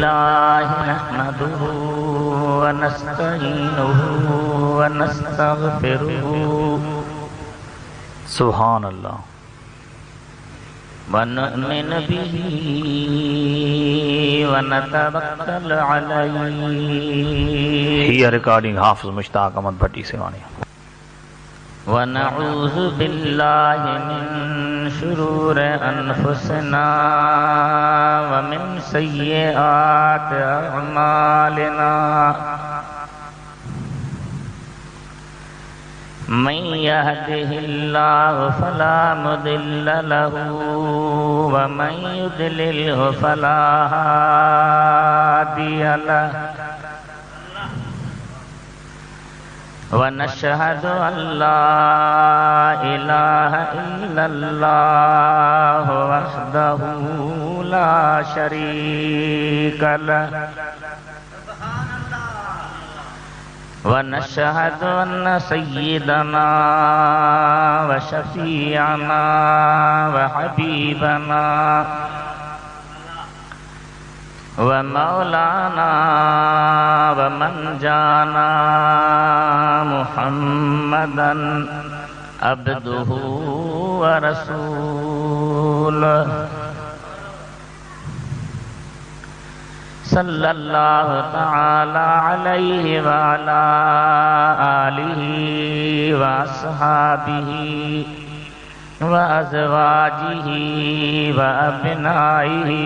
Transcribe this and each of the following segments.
लिल्लाहि नहमदुहु व नस्तईनुहु व नस्तगफिरुहु सुभान अल्लाह व नु'मिनु बिही व नतवक्कल अलैहि। हियर रिकॉर्डिंग हाफिज मुश्ताक अहमद भट्टी सेवानी। व नऊज़ु बिल्लाहि मिन शुरूरि अनफुसिना व मिन सय्यिआति अअमालिना। मन यहदिहिल्लाहु फला मुदिल्ल लहु व मन युद्लिल्हु फला हादिय लहु। व नशहदु अल्ला इलाहा इल्लल्लाहु वहदहु ला शरीक लहु व नशहदु अन्न सय्यिदना व शफीअना व हबीबना व मौलाना व मंजाना मुहम्मदन अब्दुहु व रसूलुहु सल्लल्लाहु तआला अलैहि व अला आलिहि व अस्हाबिहि व अज़वाजिहि व अब्नाइहि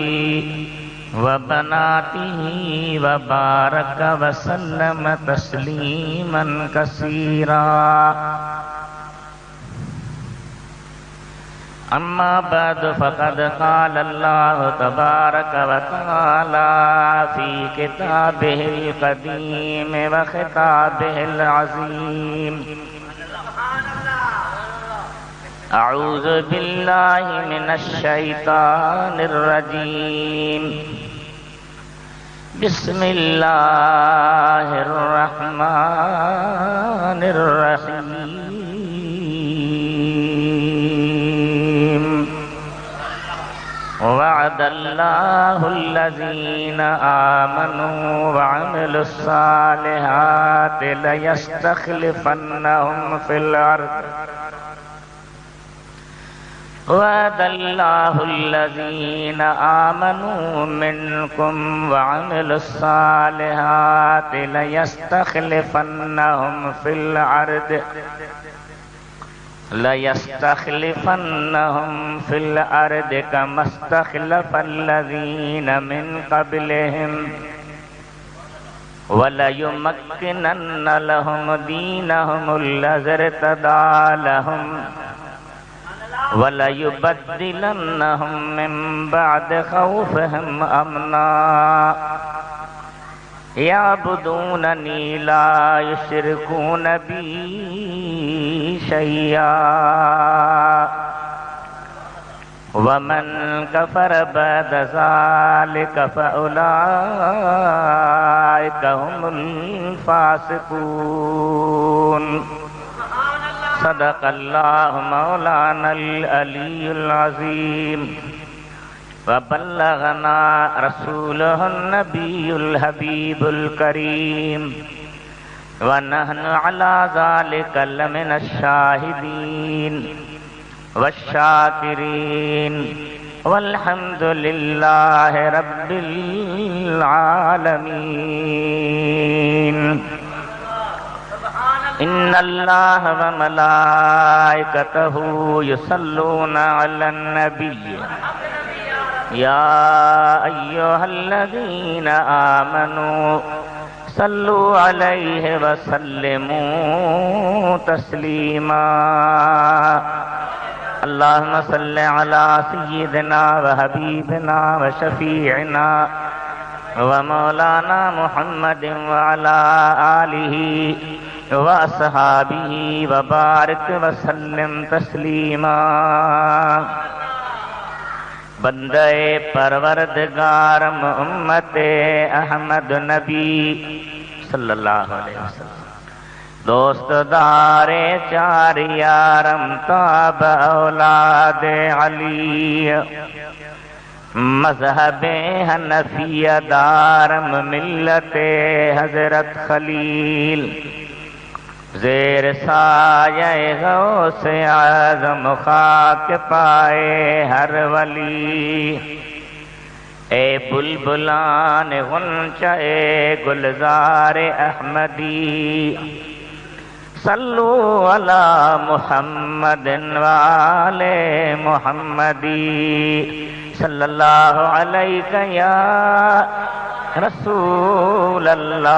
व बनातिही व बारक व सल्लम तस्लीमन कसीरा। अम्मा बाद फ़क़द क़ाल अल्लाहु तबारक व तआला फ़ी किताबिहिल क़दीम व ख़िताबिहिल अज़ीम। अऊज़ु बिल्लाहि मिनश शैतानिर रजीम। बिस्मिल्लाहिर रहमानिर रहीम। वअदल्लाहुल्लज़ीना आमनू व अमिलुस्सालिहाति लयस्तख़लिफ़न्नहुम फ़िल अर्ज़। वअदल्लाहुल्लज़ीना आमनू मिनकुम व अमिलुस्सालिहाति लयस्तख़लिफ़न्नहुम फ़िल अर्ज़ कमस्तख़लफ़ल्लज़ीना मिन क़ब्लिहिम वलयुमक्किनन्न लहुम दीनहुमुल्लज़ी इर्तदा लहुम वलयुबद्दिलन्नहुम मिन बअद खौफिहिम अमना यअबुदूननी ला युश्रिकून बी शय्या वमन कफर बअद ज़ालिका फ़उलाइका हुमुल फ़ासिक़ून। सदक़ल्लाहु मौलानल अलीयुल अज़ीम व बल्लगना रसूलुहुन नबियुल हबीबुल करीम व नहनु अला ज़ालिका लमिनश शाहिदीन वश्शाकिरीन वल्हम्दुलिल्लाहि रब्बिल आलमीन। इन्नल्लाह व मलाइकतहु युसल्लूना अलन नबिय्य या अय्युहल्लज़ीना आमनू सल्लु अलैहि व सल्लिमू तस्लीमा। अल्लाहुम्मा सल्लि अला सय्यिदिना व हबीबिना व शफीइना व मौलाना मुहम्मदिन व अला आलिहि व अस्हाबिहि व बारिक व सल्लिम तस्लीमा। बंदे परवरदिगार उम्मते अहमद नबी सल्लल्लाहु अलैहि वसल्लम दोस्त दारे चार यारम ताब औलाद अली मजहब हनफिया दारम मिल्लते हजरत खलील ज़ेर साये गौसे आज़म खाक पाए हर वली। ए बुलबुलान गुंचा ए गुलजार अहमदी सल्लु अला मुहम्मदिन वाले मुहम्मदी सल्लल्लाहु अलैका या रसूल अल्लाह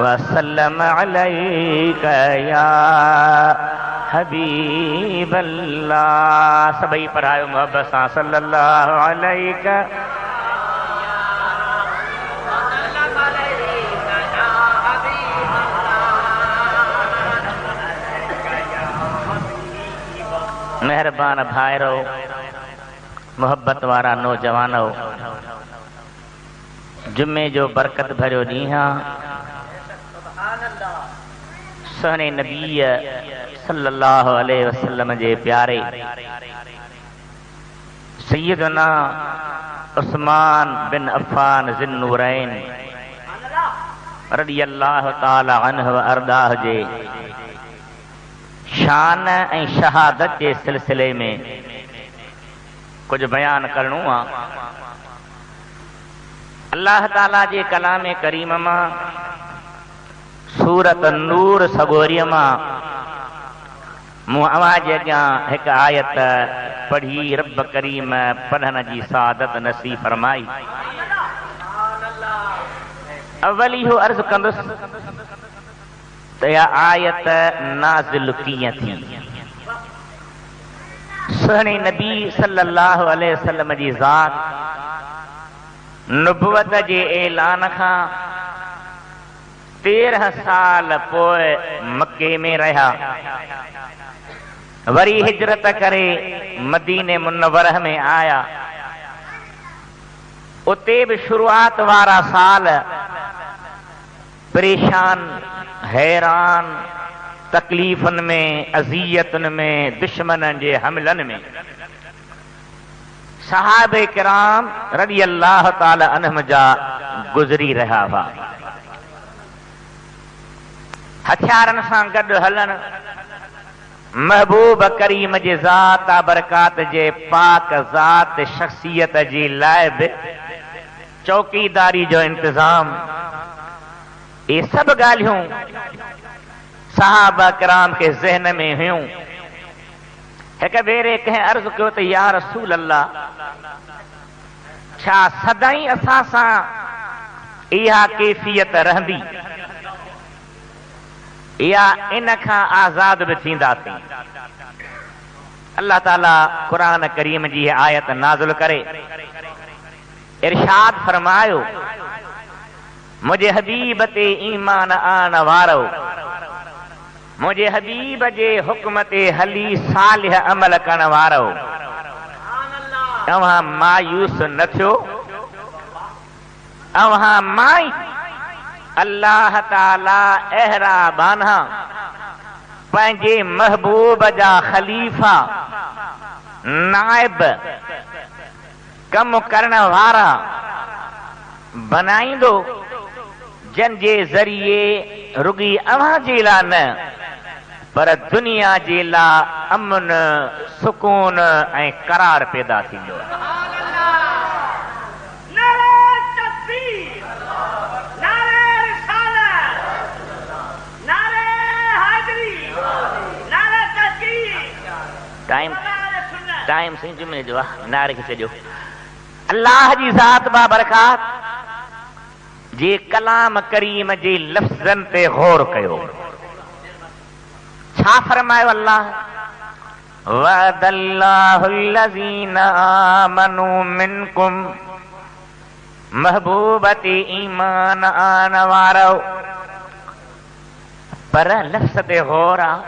वसल्लम अलैका या हबीब अल्लाह। सभी पर आयो मोहब्बत सां सल्लल्लाहु अलैका मेहरबान भाइरो मोहब्बत वारा नौजवानो जुम्मे जो बरकत भरियो ॾींहुं सुहिणे नबीअ सल्लल्लाहु अलैहि वसल्लम जे प्यारे सैयदना उस्मान बिन अफ़्फ़ान ज़िन्नूरैन रज़ियल्लाहु ताला अन्हु व अर्दाह जे शान ऐं शहादत जे सिलसिले में कुछ बयान करणो आहे। अल्लाह ताला जे कलाम करीम मां सूरत नूर सगोरीअ मां मूं अवां जे अॻियां हिकु आयत पढ़ी रब करीम पढ़ण जी सादत नसीब फरमाई। अवली हू अर्ज़ कंदुसि त इहा आयत नाज़िल कीअं थी। सुहिणे नबी सल्लल्लाहु अलैहि वसल्लम जी ज़ात नुबुवत जे ऐलान खां 13 साल पोइ मके में रहिया, वरी हिजरत करे मदीने मुनव्वरह में आया। उते बि शुरूआत वारा साल परेशान हैरान तकलीफ़ुनि में अज़ियतुनि में दुश्मननि जे हमलनि में सहाबे किराम रज़ियल्लाहु ताला अन्हुम जा गुज़री रहिया हुआ। हथियारनि सां गॾु हलनि महबूब करीम जे ज़ात बरकात जे पाक ज़ात शख़्सियत जी लाइ बि चौकीदारी जो इंतज़ाम, ये सब ॻाल्हियूं सहाबा किराम के ज़हन में हुयूं। हिक भेरे कंहिं अर्ज़ कयो त या रसूल अल्लाह, छा सदाईं असां सां इहा कैफ़ियत रहंदी या इन खां आज़ाद बि थींदासीं? अल्लाह ताला क़ुरान करीम जी आयत नाज़िल करे इरशाद फरमायो, मुझे हबीब ते ईमान आन वारो, मुझे हबीब जे हुक्म ते हली सालिह अमल करण वारो, तव्हां मायूस न थियो, तव्हां माई अल्लाह ताला अहरा बाना पंहिंजे महबूब जा खलीफ़ा नाइब कम करण वारा बनाईंदो, जन जे ज़रिए रुगी अव्हां जे लाइ न पर दुनिया जे लाइ अमन सुकून ऐं करार पैदा थींदो। टाइम सही जुमे जो आहे, नारे खे छॾियो। अल्लाह जी ज़ात बाबरकात जे कलाम करीम जे लफ़्ज़नि ते गौर कयो। छा फरमायो अल्लाह? वअदल्लाहुल्लज़ीना आमनू मिनकुम, महबूबती ईमान आन वारो। पर लफ़्ज़ ते गौर आहे,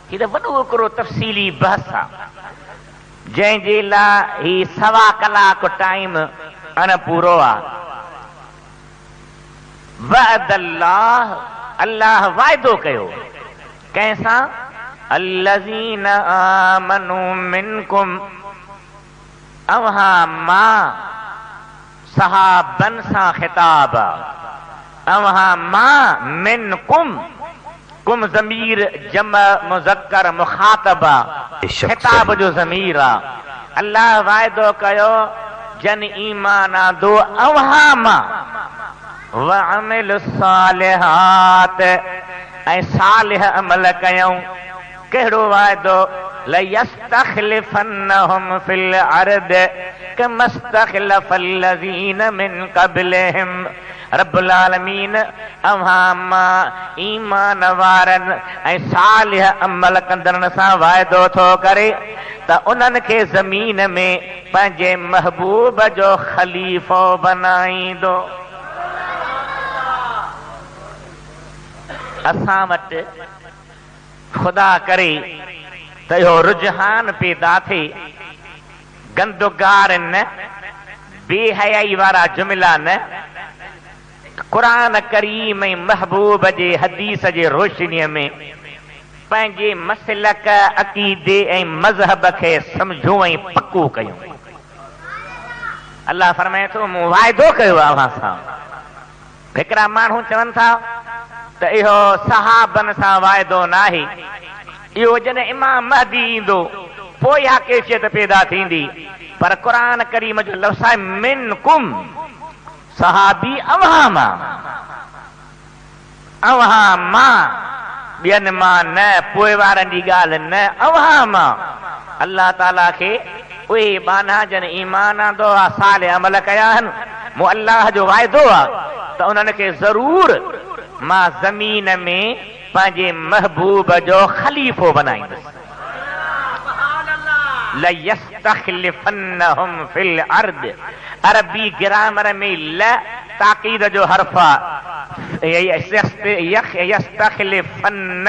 हीउ त वॾो हिकिड़ो तफ़सीली बहस आहे जंहिंजे लाइ ही 1.25 कलाक टाइम अण पूरो आहे। वअदल्लाह, अल्लाह वाइदो कयो कंहिंसां? अल्लज़ीना आमनू मिनकुम, अवहां मां सहाबन सां खिताब, अवहां मां मिन कुम ज़मीर जम मुज़क्कर मुखातबा खिताब जो ज़मीर आ। अल्लाह वाइदो कयो जन ईमान आंदो अवहां मां व अमिल सालिहात ऐं सालिह अमल कयूं। कहिड़ो वाइदो? लयस्तखलिफन्नहुम फिल अर्द कमस्तखलफल्लज़ीन मिन क़ब्लिहिम। रब्बुल आलमीन अव्हां मां ईमान वारनि ऐं सालिह अमल कंदड़नि सां वाइदो थो करे त उन्हनि खे ज़मीन में पंहिंजे महबूब जो ख़लीफ़ो बनाईंदो। असां वटि खुदा करे त इहो रुझान पैदा थिए, गंदुगार न, बेहयाई वारा जुमिला न, क़ुरान करीम ऐं महबूब जे हदीस जे रोशनीअ में पंहिंजे मसलक अक़ीदे ऐं मज़हब खे सम्झूं ऐं पको कयूं। अल्लाह फरमाए थो मूं वाइदो कयो आहे अव्हां सां। हिकिड़ा माण्हू चवनि था त इहो सहाबनि सां वाइदो न आहे, इहो जॾहिं इमाम महदी ईंदो पोइ इहा कैफ़ियत पैदा थींदी। पर क़ुरान करीम जो लफ़्ज़ आहे मिन कुम, सहाबी अव्हां मां, अव्हां मां, ॿियनि मां न, पोइ वारनि जी ॻाल्हि न, अव्हां मां। अल्लाह ताला खे उहे बाना जन ईमान आंदो आहे, साल अमल कया आहिनि, मूं अल्लाह जो वाइदो आहे त उन्हनि खे ज़रूर मां ज़मीन में पंहिंजे महबूब जो ख़लीफ़ो बनाईंदुसि। लयस्तखलिफन्नहुम फिल अर्द, अरबी ग्रामर में ल ताक़ीद जो हर्फ आहे। यस्तखलिफन्न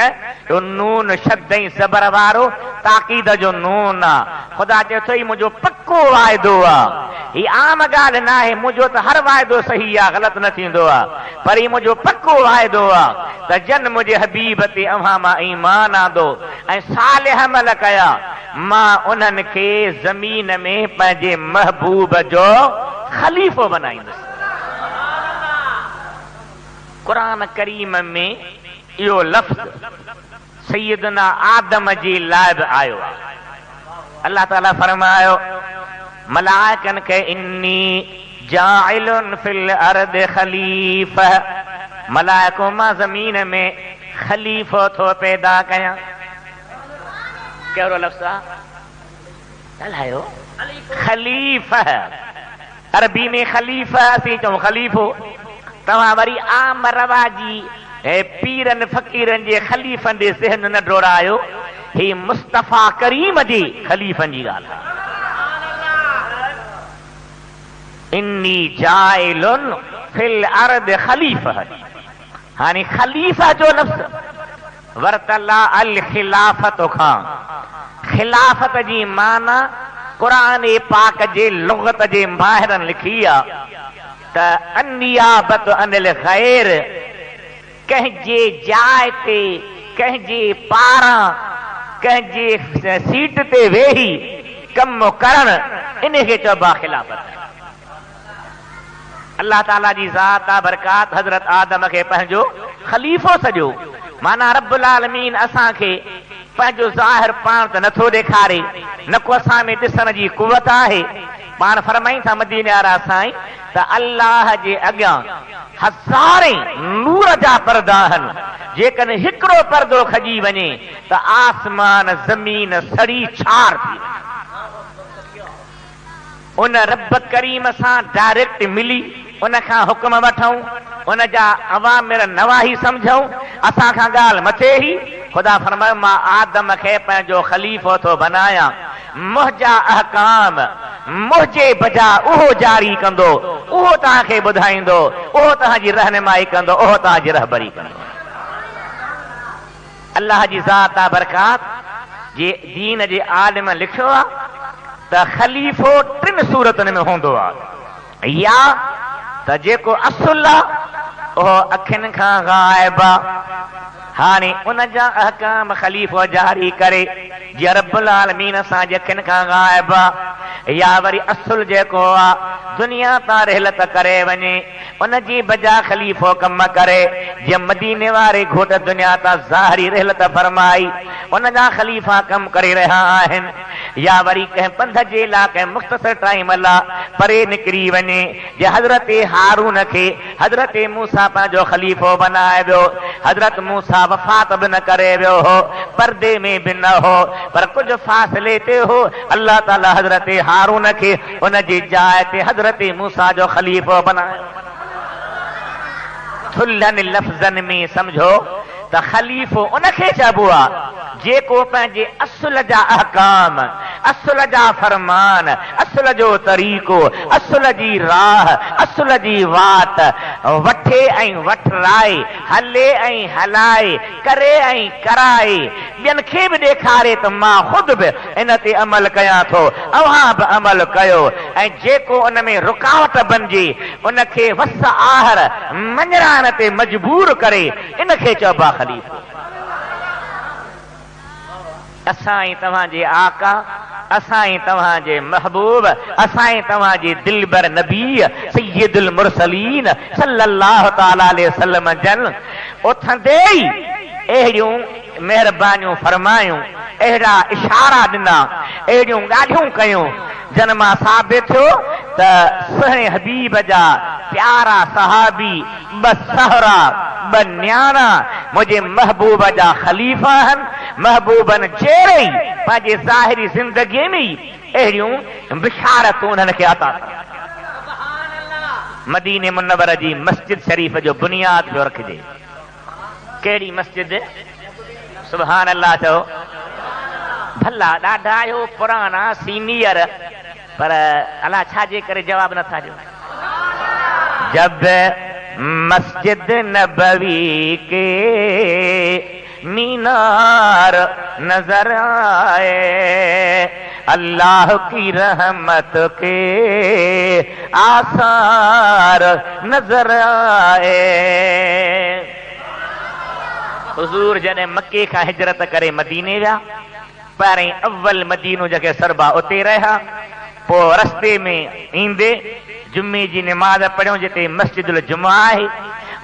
जो नून शद ऐं ज़बर वारो ताक़ीद जो नून आहे। ख़ुदा चए थो ही मुंहिंजो पक्को वाइदो आहे। ही आम ॻाल्हि न आहे, मुंहिंजो त हर वाइदो सही आहे, ग़लति न थींदो आहे, पर ही मुंहिंजो पक्को वाइदो आहे त जन मुंहिंजे हबीब ते अव्हां मां ईमान आंदो ऐं सालिह अमल कया, मां उन्हनि खे ज़मीन में पंहिंजे महबूब जो ख़लीफ़ो बनाईंदुसि। क़ुरान करीम में इहो लफ़्ज़ सैयदना आदम जे लाइ बि आयो आहे। अल्लाह ताला फरमायो मलाइकनि खे इन्नी जाइलुन फिल अर्द ख़लीफ़ा, मलाइको मां ज़मीन में ख़लीफ़ो थो पैदा कयां। कहिड़ो लफ़्ज़ आहे? ॻाल्हायो। ख़लीफ़ा, अरबी में ख़लीफ़ा असीं चऊं ख़लीफ़ो। तव्हां वरी आम रवाजी पीरनि फ़क़ीरनि जे ख़लीफ़नि जे ज़हन न डोड़ायो, ही मुस्तफ़ा करीम जे ख़लीफ़नि जी ॻाल्हि आहे। इन्नी जाइलुन फिल अर्द ख़लीफ़ा, हाणे ख़लीफ़ा जो लफ़्ज़ वरतला अल ख़िलाफ़त खां। ख़िलाफ़त जी माना क़ुरान पाक जे लुग़त जे माहिरनि लिखी आहे त अनियाबत अनिल ग़ैर, कंहिंजे जाइ ते, कंहिंजे पारां, कंहिंजे सीट ते वेही कमु करणु, इन खे चइबो आहे ख़िलाफ़त। अल्लाह ताला जी ज़ात बरकात हज़रत आदम खे पंहिंजो ख़लीफ़ो सॼो, माना रब्बुल आलमीन असांखे पंहिंजो ज़ाहिर पाण त नथो ॾेखारे, न को असां में ॾिसण जी कुवत आहे। पाण फरमाईं था मदीने वारा साईं त अल्लाह जे अॻियां हज़ारे नूर जा पर्दा आहिनि, जेकॾहिं हिकिड़ो पर्दो खॼी वञे त आसमान ज़मीन सड़ी छार थी वञे। उन रब करीम सां डायरेक्ट मिली उन खां हुक्म वठूं, उन जा अवामिर नवाही सम्झूं, असां खां ॻाल्हि मथे ई। ख़ुदा फरमायो मां आदम खे पंहिंजो ख़लीफ़ो थो बनायां, मुंहिंजा अहकाम मुंहिंजे बजा उहो जारी कंदो, उहो तव्हांखे ॿुधाईंदो, उहो तव्हांजी रहनुमाई कंदो, उहो तव्हांजी रहबरी कंदो। अल्लाह जी ज़ात बरकात जे दीन जे आलिम लिखियो आहे त ख़लीफ़ो टिनि सूरतुनि में हूंदो आहे, या त जेको असुल आहे उहो अखियुनि खां ग़ाइब आहे, हाणे उन जा अहकाम ख़लीफ़ो जारी करे जे रब्बुल आलमीन असां जे अखियुनि खां गायब आहे या वरी असुल जेको आहे दुनिया तां रहलत करे वञे उन जी बजा ख़लीफ़ो कम करे जे मदीने वारे घोट दुनिया तां ज़ाहिरी रहलत फरमाई उन जा ख़लीफ़ा कम करे रहिया आहिनि या वरी कंहिं पंध जे लाइ कंहिं मुख़्तसर टाइम लाइ परे निकिरी वञे जे हज़रत हारून खे हज़रत मूसा पंहिंजो ख़लीफ़ो बनाए वियो हज़रत मूसा वफ़ात बि न करे वियो हो पर्दे में बि न हो पर कुझु फ़ासिले ते हो अल्लाह ताला हज़रत हारून खे उन जी जाइ ते हज़रत मूसा जो ख़लीफ़ो बनायो थुल्हनि लफ़्ज़नि में समझो त ख़लीफ़ो उनखे चइबो आहे जेको पंहिंजे असुल जा अहकाम असुल जा फरमान असुल जो तरीक़ो असुल जी राह असुल जी वात वठे ऐं वठराए हले ऐं हलाए करे ऐं कराए ॿियनि खे बि ॾेखारे त मां ख़ुदि बि इन ते अमल कयां थो अव्हां बि अमल कयो ऐं जेको उन में रुकावट बणिजे उनखे वस आहर मञराइण ते मजबूर करे इनखे चइबो आहे ख़लीफ़ो असां तव्हांजे आका असां तव्हांजे महबूब असां तव्हांजे दिलबर नबी सय्यदुल मुरसलीन सल्लल्लाहु तआला अलैहि वसल्लम जन उथंदे ई अहिड़ियूं महिरबानियूं फरमायूं अहिड़ा इशारा ॾिना अहिड़ियूं ॻाल्हियूं कयूं जन मां साबित थियो त सुहिणे हबीब जा प्यारा सहाबी ॿ सहरा ॿ न्याणा मुंहिंजे महबूब जा ख़लीफ़ा आहिनि महबूबनि जहिड़े ई पंहिंजे ज़ाहिरी ज़िंदगीअ में ई अहिड़ियूं बिशारतूं उन्हनि खे अता मदीने मुनव्वर जी मस्जिद शरीफ़ जो बुनियाद पियो रखिजे कहिड़ी मस्जिद सुभान अल्लाह चओ भला ॾाढा आहियो पुराना सीनियर पर अलाह छाजे करे जवाब नथा ॾियो जब मस्जिद नबवी के मीनार नजर आए अल्लाह की रहमत के आसार नजर आए हुजूर जॾहिं मके खां हिजरत करे मदीने विया पहिरें अव्वल मदीनो जेके सरबा उते रहिया पोइ रस्ते में ईंदे जुमे जी नमाज़ पढ़ियो जिते मस्जिदुल जुमा आहे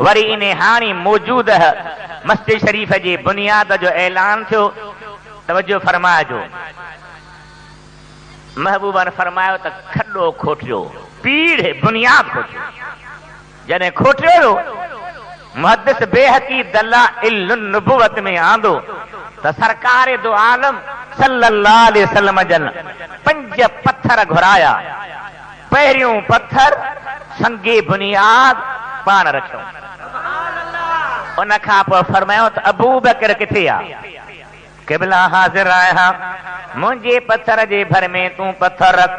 वरी इन हाणे मौजूद मस्जिद शरीफ़ जे बुनियाद जो ऐलान थियो तवजो फरमाइजो महबूबा ने फरमायो त खॾो खोटियो पीढ़ बुनियाद खोटियो जॾहिं खोटियो मुहद्दिस बेहकी दलाइल नुबुवत में आंदो त सरकार दो आलम सल्लल्लाहु अलैहि वसल्लम जन 5 पत्थर घुराया पहिरियों पत्थर संगे बुनियाद पाण रखियो उन खां पोइ फरमायो त अबू बकर किथे आहे क़िबला हाज़िर आहियां मुंहिंजे पत्थर जे भर में तूं पत्थर रख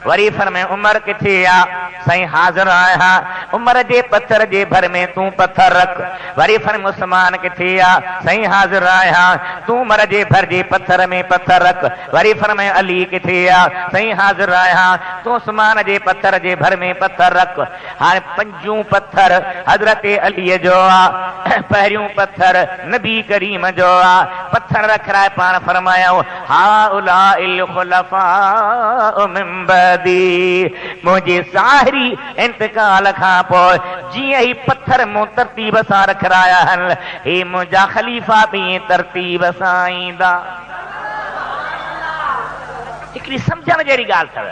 वरी फरमायो उमर किथे आहे साईं हाज़िर आहियां उमर जे पत्थर जे भर में तूं पत्थर रख वरी फरमायो उस्मान किथे आहे साईं हाज़िर आहियां तूं उमर जे भर जे पत्थर में पत्थर रख वरी फरमायो अली किथे आहे साईं हाज़िर आहियां तूं उस्मान जे पत्थर जे भर में पत्थर रख हाणे 5 पत्थर हज़रत अलीअ जो आहे पहिरियों पत्थर नबी करीम जो आहे पत्थर रखराए पाण फरमायो हाउलाइल खुलफा मिन बदी मुंहिंजे ज़ाहिरी इंतकाल खां पोइ जीअं ई पत्थर मूं तरतीब सां रखराया आहिनि हे मुंहिंजा ख़लीफ़ा बि तरतीब सां ईंदा हिकिड़ी सम्झण जहिड़ी ॻाल्हि अथव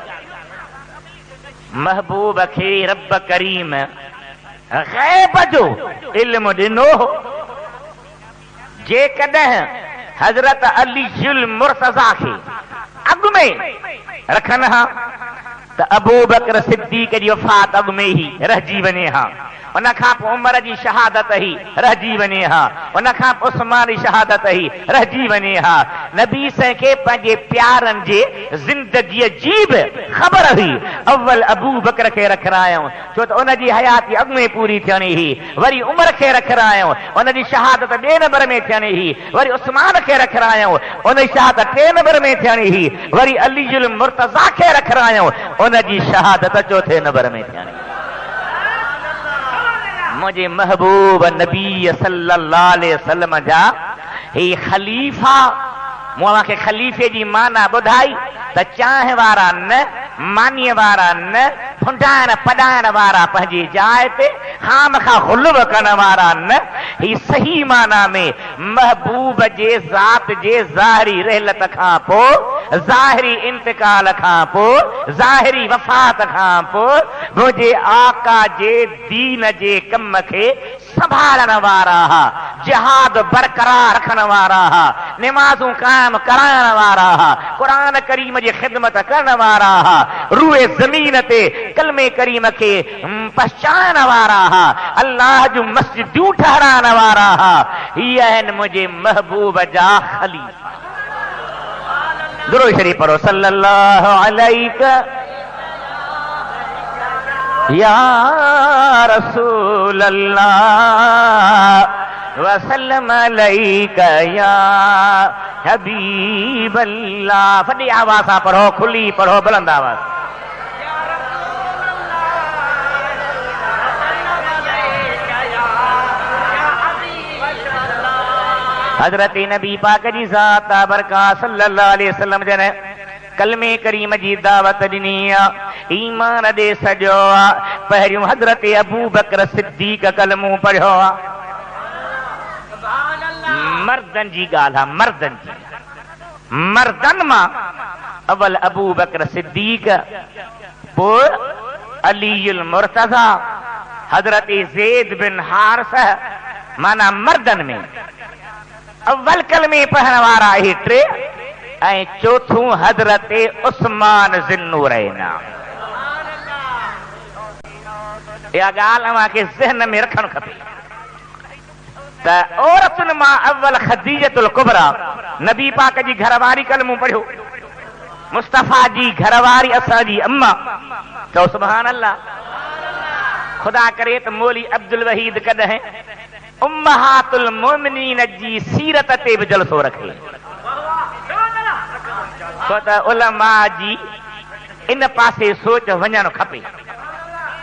महबूब खे रब करीम ग़ैब जो इल्म ॾिनो जेकॾहिं हज़रत अलीयुल मुर्तज़ा खे अॻु में रखनि हा त अबू बकर सिद्दीक़ जी वफ़ात अॻु में ई रहिजी वञे हा उन खां पोइ उमर जी शहादत ई रहिजी वञे हा उन खां पोइ उस्मान जी शहादत ई रहिजी वञे हा नबी साईं खे पंहिंजे प्यारनि जे ज़िंदगीअ जी बि ख़बर हुई अव्वल अबू बकर खे रखरायूं छो त उन जी हयाती अॻु में पूरी थियणी हुई वरी उमर खे रखरायूं उन जी शहादत 2 नंबर में थियणी हुई वरी उस्मान खे रखरायूं उन जी शहादत 3 नंबर में थियणी हुई वरी अलीयुल मुर्तज़ा खे रखरायूं उन जी शहादत 4 नंबर में थियणी मुझे महबूब नबी सल्लल्लाहु अलैहि वसल्लम जा हे खलीफा मूं खे ख़लीफ़े जी माना ॿुधाई त चाह वारा न, मानीअ वारा न, फुंडाइण पॾाइण वारा पंहिंजी जाइ ते, खामखा ग़ुलव करण वारा न। ही सही माना में महबूब जे ज़ात जे ज़ाहिरी रहलत खां पोइ, ज़ाहिरी इंतकाल खां पोइ, ज़ाहिरी वफ़ात खां पोइ मुंहिंजे आका जे दीन जे कम खे संभालण वारा, जिहाद बरक़रार रखण वारा, निमाज़ूं क़ाइम कराइण वारा, क़ुरान करीम जी ख़िदमत करण वारा, रूए ज़मीन ते कलमे करीम खे पहचानण वारा, अल्लाह जूं मस्जिदूं ठहिराइण वारा, हीअ आहिनि मुंहिंजे महबूब जा ख़लीफ़ा। दुरूद शरीफ़ पढ़ो सल्लल्लाहु अलैहि या रसूल अल्लाह वसल्लम अलैका या हबीब अल्लाह। वॾी आवाज़ सां पढ़ो, खुली पढ़ो, बुलंद आवाज़। हज़रत नबी पाक जी ज़ात बरकात सल्लल्लाहु अलैहि वसल्लम जन कलमे करीम जी दावत ॾिनी आहे, ईमान ॾे सॼो आहे। पहिरियों हज़रत अबू बकर सिद्दीक़ कलमो पढ़ियो आहे। मर्दनि जी ॻाल्हि आहे, मर्दनि जी, मर्दनि मां अवल अबू बकर सिद्दीक़, पोइ अलीउल मुर्तज़ा, हज़रत ज़ैद बिन हारिस, माना मर्दनि में अव्वल कलमे पढ़ण वारा ही टे, ऐं चौथों हज़रत उस्मान ज़िन्नूरैन। इहा ॻाल्हि अव्हांखे ज़हन में रखणु खपे त औरतुनि मां अव्वल ख़दीजतुल कुबरा, नबी पाक जी घरवारी कलमो पढ़ियो, मुस्तफ़ा जी घरवारी असांजी अम्मा। चओ सुभान अल्लाह। ख़ुदा करे त मौली अब्दुल वहीद कॾहिं उम्महातुल मोमिनीन जी सीरत ते बि जलसो रखे, छो त उलमा जी इन पासे सोच वञणु खपे।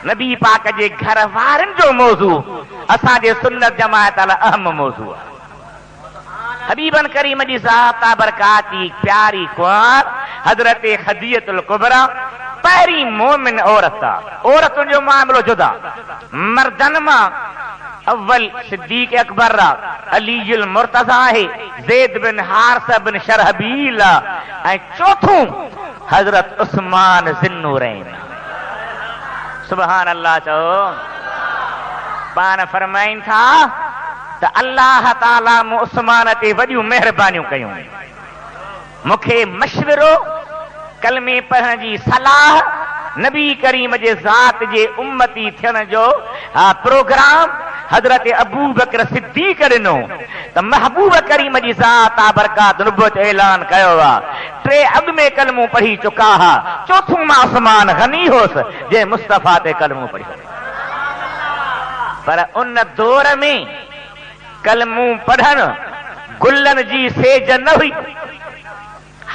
नबी पाक जे घर वारनि जो मौज़ू असांजे सुन्नत जमायत लाइ अहम मौज़ू आहे। हबीबन करीम जी ज़ात बरकात जी प्यारी कुंवार हज़रत ख़दीजतुल कुबरा पहिरीं मोमिन औरत आहे। औरतुनि जो मामिलो जुदा, मर्दनि मां अव्वल सिद्दीक़ अकबर अलीउल मुर्तज़ा आहे, ज़ैद बिन हारिस बिन शरहबील, ऐं चौथों हज़रत उस्मान ज़िन्नूरैन। सुभान अल्लाह। चओ पान फरमाइनि था त अल्लाह ताला मूं उस्मान ते वॾियूं महिरबानियूं कयूं। मूंखे मशवरो, कलमे पढ़ण जी सलाह, नबी करीम जे ज़ात जे उम्मती थियण जो प्रोग्राम हज़रत अबू बकर सिद्दीक़ ॾिनो त महबूब करीम जी ज़ात बरकात नुबुवत ऐलान कयो आहे। टे अॻु में कलमो पढ़ी चुका हा, चौथों मां उस्मान गनी होसि जंहिं मुस्तफ़ा ते कलमो पढ़ियो। पर उन दौर में कलमो पढ़णु गुलनि जी सेज न हुई,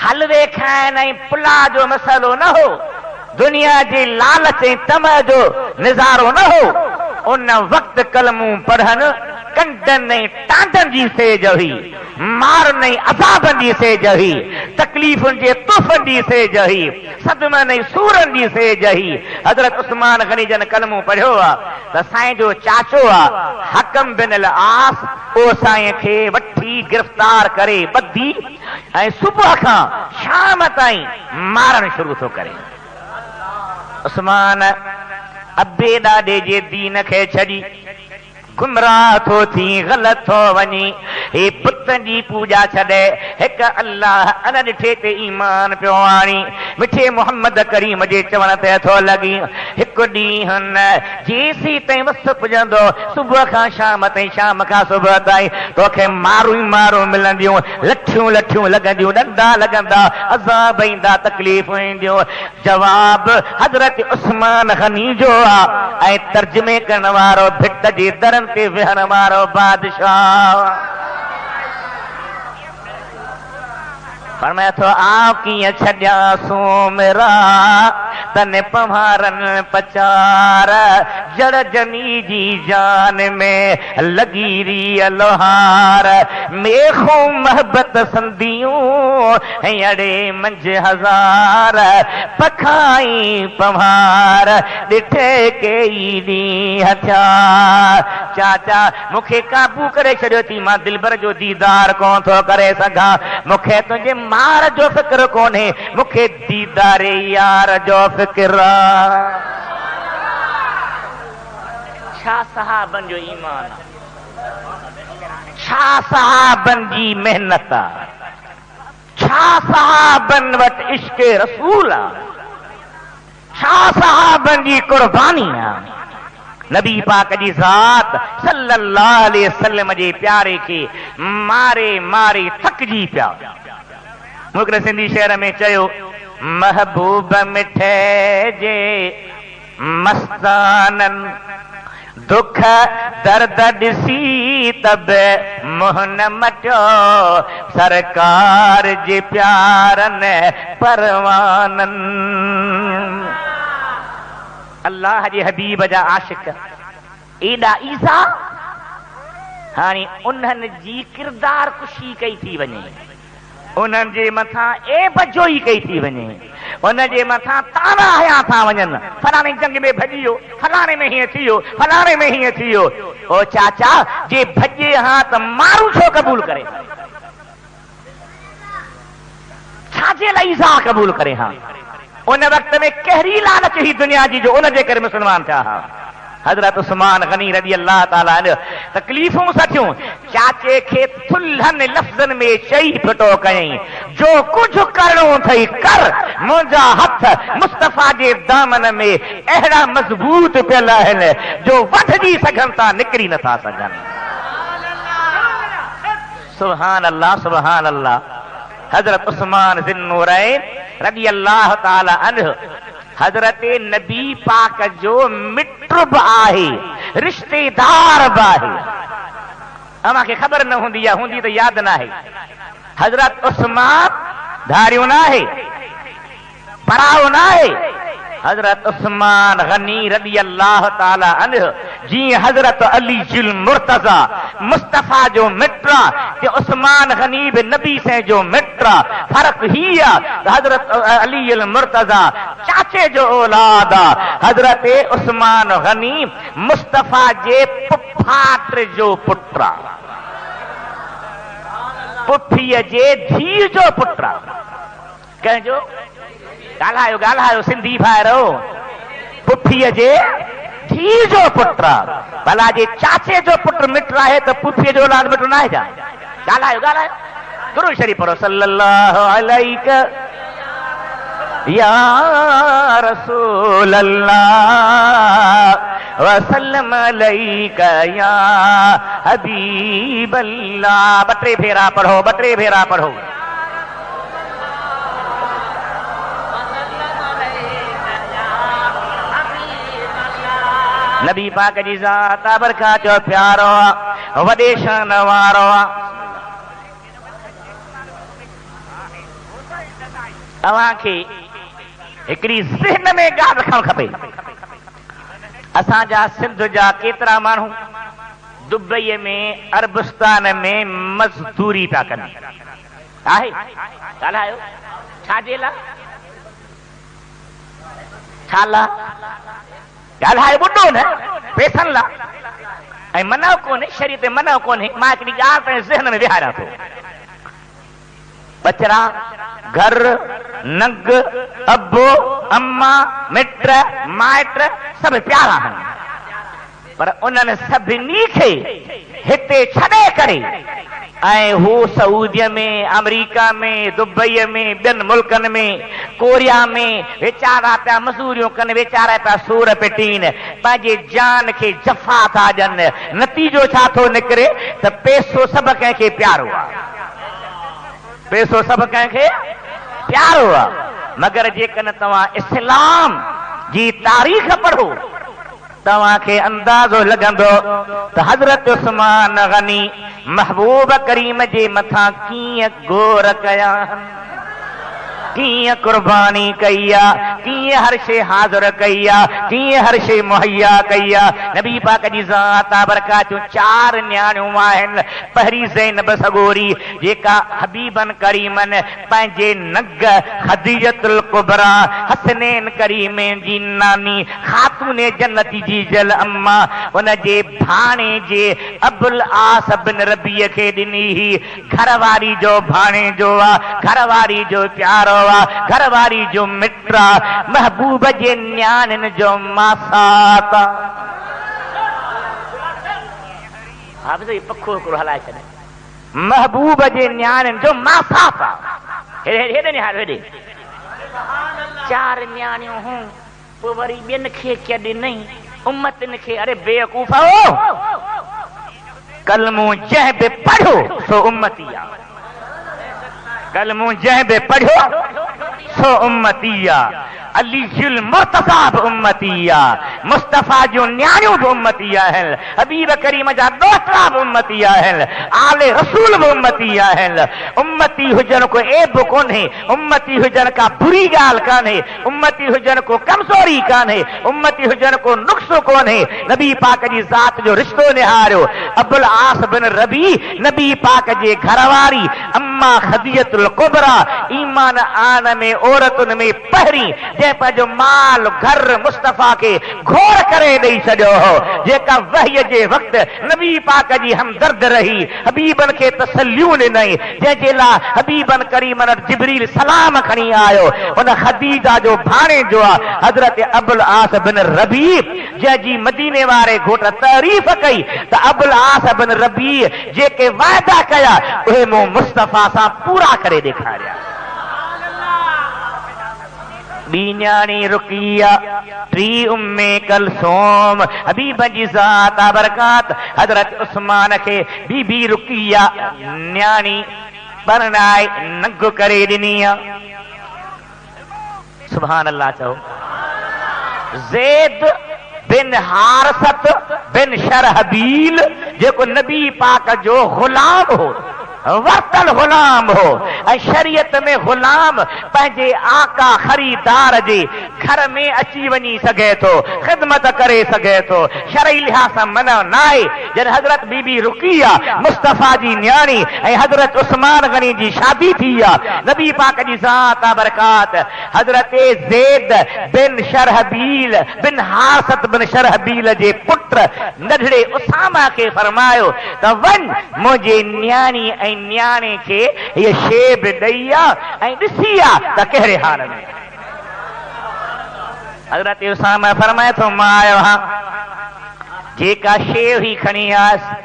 हलवे खाइण ऐं पुलाह जो मसइलो न हो, दुनिया जे लालच ऐं तमह जो निज़ारो न हो। उन वक़्तु कलमो पढ़नि कंडनि ऐं टांडनि जी सेज हुई, मारनि ऐं अज़ाबनि जी सेज हुई, तकलीफ़ुनि जे तोहफ़नि जी सेज हुई, सदमनि ऐं सूरनि जी सेज हुई। हज़रत उस्मान गनी जन कलमो पढ़ियो आहे त साईं जो चाचो आहे हकम बिन अल आस, ओ साईं खे वठी गिरफ़्तार करे ॿधी ऐं सुबुह खां शाम ताईं मारणु शुरू थो करे। उस्मान अबे ॾाॾे जे दीन खे छॾी गुमराह थो थी, ग़लत थो वञी, हे पुतनि जी पूॼा छॾे हिकु अल्लाह अन ॾिठे ते ईमान पियो आणी, मिठे मोहम्मद करीम जे चवण ते थो लॻी। हिकु ॾींहुं न, जेसीं ताईं वस पुॼंदो, सुबुह खां शाम ताईं, शाम खां सुबुह ताईं तोखे मारूं ई मारूं मिलंदियूं, लठियूं लठियूं लॻंदियूं, ॾंडा लॻंदा, अज़ाब ईंदा, तकलीफ़ूं ईंदियूं। जवाब हज़रत उस्मान गनी जो आहे, ऐं तर्जुमे करण वारो भिट जे दरनि ते वेहण वारो बादशाह। फरमाया थो आप कीअं छॾिया सो मेरा तन पवारन पचार जड़ जनी जी जान में लगी री लोहार मेखो मोहब्बत संदियूं अड़े मंझ हजार पखाई पवार ॾिठे कई दी हथियार चाचा मुखे काबू करे छॾियो थी मां दिलबर जो दीदार कोन थो करे सघां मुखे तुंहिंजे मार जो फिक्र कोन्हे मुखे दीदारे यार जो फिक्र छा सहाबन जो ईमान छा सहाबन जी मेहनत छा सहाबन वट इश्क रसूल छा सहाबन जी कुर्बानी नबी पाक जी ज़ात सल्लल्लाहु अलैहि वसल्लम जे प्यारे के मारे मारे थकजी पिया मुकरे सिंधी शहर में चयो महबूब मिठे जे मस्तानन दुख दर्द ॾिसी तब मोहन मटियो सरकार जे प्यारन परवानन अल्लाह जे हबीब जा आशिक एॾा ईसा हाणे उन्हनि जी किरदार कुशी कई थी वञे उन्हनि जे मथां एबजोई कई थी वञे उन जे मथां ताना हया था वञनि फलाणे जंग में भॼी वियो फलाणे में हीअं थी वियो फलाणे में हीअं थी वियो ओ चाचा जे भॼे हा त माण्हू छो क़बूल करे छाजे लाइ ईसा क़बूल करे हा उन वक्त में कहिड़ी लालच ही दुनिया जी जो उन जे करे मुसलमान थिया हा हजरत उस्मान गनी रज़ी अल्लाह ताला अन्हु तकलीफ़ूं सठियूं चाचे खे थुल्हनि लफ़्ज़नि में चई फिटो कयईं जो कुझु करणो अथई कर मुंहिंजा हथ मुस्तफ़ा जे दामन में अहिड़ा मज़बूत पियल आहिनि जो वठजी सघनि था निकिरी नथा सघनि सुभान अल्लाह सुभान अल्लाह हजरत उस्मान ज़िन्नूरैन रज़ी अल्लाह ताला अन्हु हजरत नबी पाक जो मित्र बि आहे रिश्तेदार बि आहे अमांखे ख़बर न हूंदी आहे हूंदी त यादि न आहे हजरत उस्मान धारियो न आहे पढ़ाओ न आहे हजरत उस्मान गनी रज़ी अल्लाह ताला अन्हु जीअं हजरत अली जुल मुर्तज़ा मुस्तफ़ा जो मित्र ते उस्मान गनी बि नबी से जो मित्र फर्क ही आहे हजरत अली अल मुर्तज़ा चाचे जो औलाद हजरत उस्मान गनी मुस्तफ़ा जे पुफाट जो पुत्र पुफीअ जे धीउ जो पुत्र कंहिंजो ॻाल्हायो ॻाल्हायो सिंधी भाइरो पुफीअ जे धीउ जो पुत्र भला जे चाचे जो पुत्र मित्र आहे त पुफीअ जो औलाद मित्र न आहे छा ॻाल्हायो ॻाल्हायो दुरूद शरीफ पढ़ो सल्लल्लाहु अलैहि या रसूल अल्लाह वसल्लम अलैका या हबीब अल्लाह ॿ टे भेरा पढ़ो नबी पाक जी ज़ात बरका जो प्यारो वॾे शान वारो तव्हांखे हिकिड़ी ज़हन में ॻाल्हि रखणु खपे असांजा सिंध जा केतिरा माण्हू दुबईअ में अरबस्तान में मज़दूरी पिया कनि आहे ॻाल्हायो छाजे लाइ छा लाइ ॻाल्हाए ॿुधो न पैसनि लाइ ऐं मना कोन्हे शरीयत मना कोन्हे मां हिकिड़ी ॻाल्हि पंहिंजे ज़हन में विहारियां थो बचड़ा घर नंग अबो अम्मा मिट माइट सभु प्यारा आहिनि पर उन्हनि सभिनी खे हिते छॾे करे ऐं हू सऊदीअ में अमेरिका में दुबईअ में ॿियनि मुल्कनि में कोरिया में वेचारा पिया मज़दूरियूं कनि वेचारा पिया सूर पिटीनि पंहिंजे जान खे जफ़ा था ॾियनि नतीजो छा थो निकिरे त पैसो सभु कंहिंखे प्यारो आहे पैसो सभु कंहिंखे प्यारो आहे मगर जेकॾहिं तव्हां इस्लाम जी तारीख़ पढ़ो तव्हांखे अंदाज़ो लॻंदो त हज़रत उस्मान गनी महबूब करीम जे मथां कीअं गौर कया कीअं कुर्बानी कई आहे, कीअं हर शइ हाज़िर कई आहे, कीअं हर शइ मुहैया कई आहे। नबी पाक जी ज़ात बरकातूं 4 न्याणियूं आहिनि। पहिरीं ज़ैनब सगोरी जेका हबीबन करीमन पंहिंजे नग खदीजतुल कुबरा हसनैन करीमन जी नानी खातून जन्नती जी जल अम्मा उन जे भाणे जे अबुल आस बिन रबीअ खे ॾिनी ही। घरवारी जो भाणे जो आहे, घरवारी जो प्यारो आहे, घरवारी जो मिट आहे, महबूब जे न्याणियुनि जो मासात आहे। पखो हिकिड़ो हलाए छॾे, महबूब जे न्याणियुनि जो मासात आहे। हेॾे निहार हेॾे 4 न्याणियूं हूं, पोइ वरी ॿियनि खे क्या ॾिनई उम्मतनि खे। अरे बेवकूफ़ हो, कलमूं जंहिं बि पढ़ियो सो उम्मती आहे, कलमूं जंहिं बि पढ़ियो सो उम्मती आहे। अली जुल मुर्तज़ा बि उम्मती आहे, मुस्तफ़ा जो न्याणियूं बि उम्मती आहिनि, हबीब करीम जा दोस्तरा बि उम्मती आहिनि, आले रसूल बि उम्मती आहिनि। उम्मती हुजण को ऐब कोन्हे, उम्मती हुजण का बुरी ॻाल्हि कान्हे, उम्मती हुजण को कमज़ोरी कान्हे, उम्मती हुजण को नुक्स कोन्हे। नबी पाक जी ज़ात जो रिश्तो निहारियो। अबुल आस बिन रबी नबी पाक जे घरवारी अम्मा खदीजतुल कुबरा ईमान आन में औरतुनि में पहिरीं जंहिं पंहिंजो माल घर मुस्तफ़ा खे घोर करे ॾेई छॾियो हो, जेका वहीअ जे वक़्तु नबी पाक जी हमदर्द रही, हबीबन खे तसल्लियूं ॾिनई, जंहिंजे लाइ हबीबन करीमन जिब्रील सलाम खणी आयो। उन खदीजा जो भाणे जो आहे हज़रत अबुल आस बिन रबी, जंहिंजी मदीने वारे घोट तारीफ़ कई त अबुल आस बिन रबी जेके वाइदा कया उहे मूं मुस्तफ़ा सां पूरा करे ॾेखारिया। ॿी न्याणी रुकिया, टी उम्मे कलसूम, हबीब जी ज़ात बरकात हज़रत उस्मान खे बीबी रुकिया न्याणी परणाए नंग करे ॾिनी आहे। सुभान अल्लाह चओ। ज़ैद बिन हारसत बिन शरहबील जेको नबी पाक जो गुलाम हो, वरतल गुलाम हो, ऐं शरीयत में गुलाम पंहिंजे आका खरीदार जे घर में अची वञी सघे थो, ख़िदमत करे सघे थो, शरई लिहाज़ सां मना न आहे। जॾहिं हज़रत बीबी रुकिया मुस्तफ़ा जी न्याणी ऐं हज़रत उस्मान गनी जी शादी थी आहे, नबी पाक जी ज़ात बरकात हज़रत ज़ैद बिन शरहबील बिन हासत बिन शरहबील जे पुत्र नंढड़े उसामा खे फरमायो त वञ मुंहिंजे न्याणी ऐं न्याणे खे हीअ शइ बि ॾेई आहे ऐं ॾिसी आहे त कहिड़े हाल में। हज़रत उसामा फरमाए थो मां आयो आहियां, जेका शइ हुई खणी आयसि,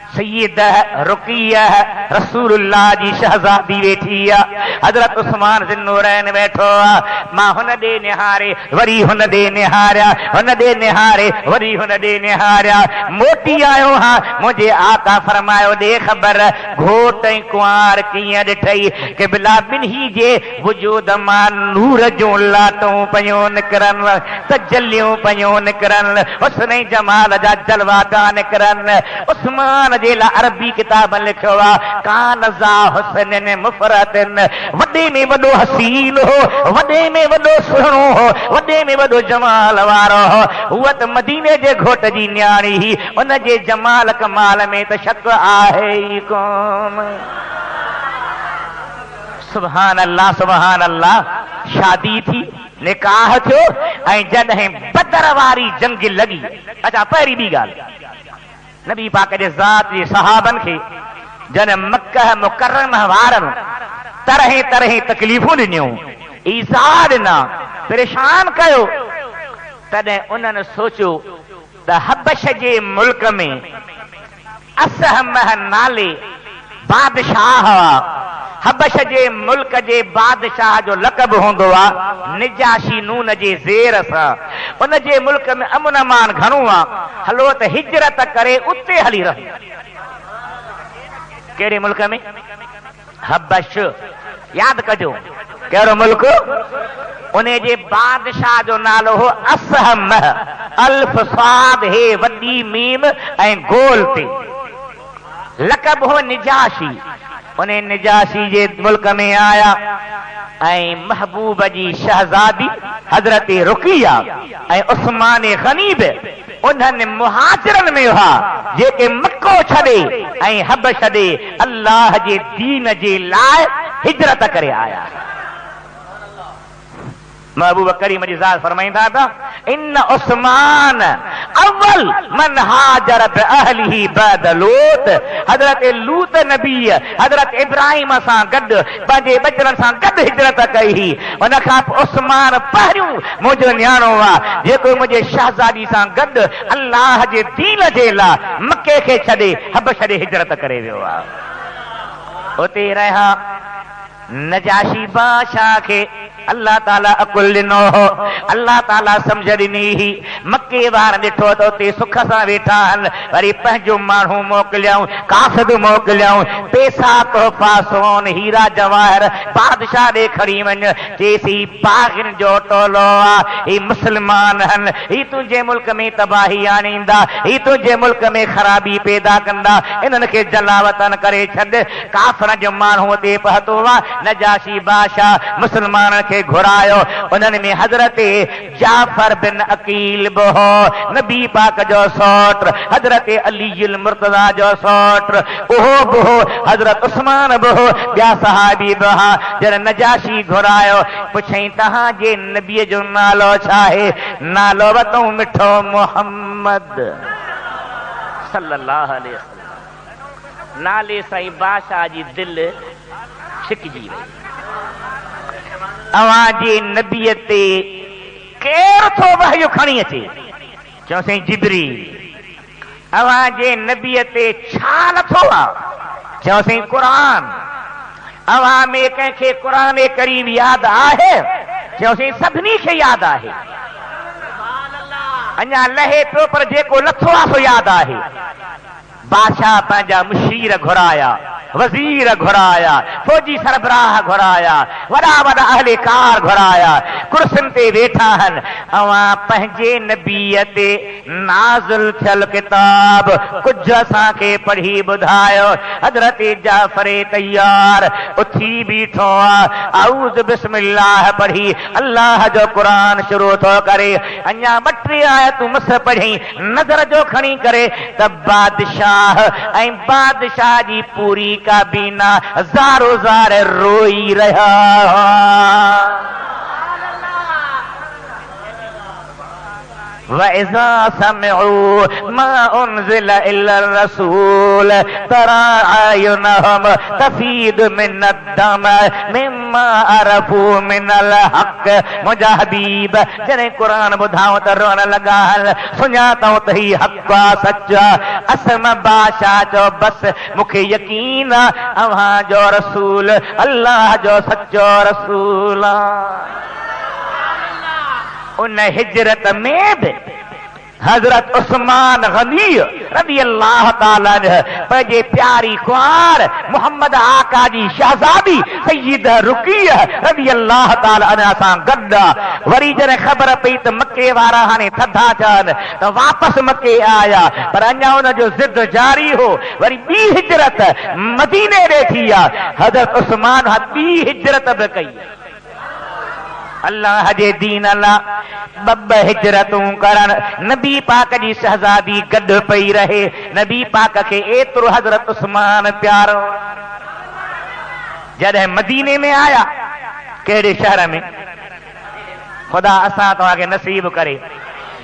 सय्यद रुकिया रसूलुल्लाह जी शहजादी वेठी आहे, हज़रत उस्मान ज़िन्नूरैन वेठो आहे। मां हुन ॾे निहारे वरी हुन ॾे निहारिया, हुन ॾे निहारे वरी हुन ॾे निहारिया, मोटी आयो हां। मुंहिंजे आका फरमायो ॾे ख़बर घोट ऐं कुंवार कीअं ॾिठई कि बिला ॿिन्ही जे वजूद मां नूर जूं लाटूं पयूं निकिरनि, तजलियूं पयूं निकिरनि, हुस्न ऐं जमाल जा जलवा था निकिरनि। उस्मान जे लाइ अरबी किताब लिखियो आहे कानज़ा हुस्न मुफ़रतिन, वॾे में वॾो हसीन हो, वॾे में वॾो सुहिणो हो, वॾे में वॾो जमाल वारो हो। उहा त मदीने जे घोट जी न्याणी ही, उन जे जमाल कमाल में त शक आहे ई कोन। सुभान अल्लाह सुभान अल्लाह। शादी थी, निकाह थियो ऐं जॾहिं बदर वारी जंग लॻी। अच्छा पहिरीं ॿी ॻाल्हि, नबी पाक जे ज़ात जे सहाबन खे जन मक्का मुकर्रमा वारनि तरह तरह तकलीफ़ूं ॾिनियूं, ईज़ा ॾिना, परेशान कयो, तॾहिं उन्हनि सोचियो त हबश जे मुल्क में असहमह नाले बादशाह, हबश जे मुल्क जे बादशाह जो लक़ब हूंदो आहे निजाशी नून जे ज़ेर सां। उन जे मुल्क में अमन अमान घणो आहे, हलो त हिजरत करे उते हली रहो। कहिड़े मुल्क में? हबश। यादि कजो कहिड़ो मुल्क? उन जे बादशाह जो नालो हो असहमह, अल्फ साद हे वॾी मीम ऐं गोल ते, लक़ब हो निजाशी। उन्हें निजाशी जे मुल्क में आया ऐं महबूब जी शहजादी हजरत रुकिया ऐं उस्मान गनी बि उन्हनि मुहाजिरनि में हुआ जेके मक्को छॾे ऐं हबश ॾे अल्लाह जे दीन जे लाइ हिजरत करे आया। महबूब करीम जी ज़ात फरमाईंदा था इन उस्मान अव्वल मन हाजर बअहलिही बाद लूत। हजरत लूत नबी हजरत इब्राहिम सां गॾु पंहिंजे बचड़नि सां गॾु हिजरत कई हुई। उन खां पोइ उस्मान पहिरियों मुंहिंजो न्याणो आहे जेको मुंहिंजे शहज़ादी सां गॾु अल्लाह जे दीन जे लाइ मके खे छॾे हबश ॾे हिजरत करे वियो आहे। उते रहिया नजाशी बादशाह खे अल्लाह ताला अकुल ॾिनो हो, अल्लाह ताला सम्झ ॾिनी ही। मके वार ॾिठो त उते सुख सां वेठा आहिनि, वरी पंहिंजो माण्हू मोकिलियऊं, कासिद मोकिलियऊं, पैसा तोहफ़ा सोन हीरा जवाहर बादशाह ॾे खणी वञ। चेसी पागिन जो टोलो आहे, ही मुस्लमान आहिनि, ही तुंहिंजे मुल्क में तबाही आणींदा, ही तुंहिंजे मुल्क में ख़राबी पैदा कंदा, इन्हनि खे जलावतन करे छॾ। काफ़र जो माण्हू उते पहुतो आहे। नजाशी बादशाह मुस्लमाननि खे घुरायो। उन्हनि में हजरत जाफर बिन अकील बि हो, नबी पाक जो सौट, हजरत अली मुर्तज़ा जो सौट उहो बि हो, हजरत उस्मान बि हो, ॿिया सहाबी बि हा। जॾहिं नजाशी घुरायो पुछई तव्हांजे नबीअ जो नालो छा आहे? नालो वरितऊं मिठो मोहम्मद सल्लल्लाहु अलैहि वसल्लम। नाले सां ई बादशाह जी दिलि छिकजी वई। अवांजे नबीअ ते केरु थो वहयु खणी अचे? चयोसीं जिब्रील। अवांजे नबीअ ते छा नथो आहे? चयोसीं क़ुरान। अवां में कंहिंखे क़ुरान करीम यादि आहे? चयोसीं सभिनी खे यादि आहे। अञा लहे पियो पर जेको नथो आहे सो यादि आहे। बादशाह पंहिंजा मुशीर घुराया, वज़ीर घुराया, फौजी सरबराह घुराया, वॾा वॾा अहलेकार घुराया, कुर्सियुनि ते वेठा आहिनि। अवां पंहिंजे नबीअ ते नाज़िल थियल किताब कुझु असांखे पढ़ी ॿुधायो। हज़रत जाफ़र तैयार उथी बीठो आहे, आऊज़ बिस्मिल्लाह पढ़ी अल्लाह जो क़ुरान शुरू थो करे। अञा 2-3 आयतूं मस पढ़ी, नज़र जो खणी करे त बादशाह ऐं बादशाह जी पूरी काबीना ज़ारो ज़ार रोई रहा। वइज़ा समिअू मा उन्ज़िल इला रसूल तरा अयुनहुम तफीद मिन अद्दम मिम्मा अरफू मिनल हक़। मुंहिंजा हबीब जॾहिं क़ुरान ॿुधाऊं त रोअण लॻा आहिनि, सुञातऊं त ही हक़ आहे, सच आहे। असम बादशाह चयो बसि मूंखे यकीन आहे अव्हां जो रसूल अल्लाह जो सचो रसूल आहे। उन हिजरत में भी हजरत उस्मान गनी रज़ी अल्लाह ताला पंहिंजे प्यारी कुंवार मोहम्मद आका जी शहजादी सय्यद रुकिया रज़ी अल्लाह ताला अन्हा सां गॾु। वरी जॾहिं ख़बर पई त मके वारा हाणे थधा थियनि त वापसि मके आया, पर अञा उनजो ज़िद जारी हो। वरी ॿी हिजरत मदीने ॾे थी आहे। हजरत उस्मान ॿी हिजरत बि कई। अल्लाह जे दीन लाइ 2 हिजरतूं करण। नबी पाक जी शहजादी गॾु पई रहे। नबी पाक खे एतिरो हजरत उस्मान प्यारो। जॾहिं मदीने में आया, कहिड़े शहर में? ख़ुदा असां तव्हांखे नसीब करे।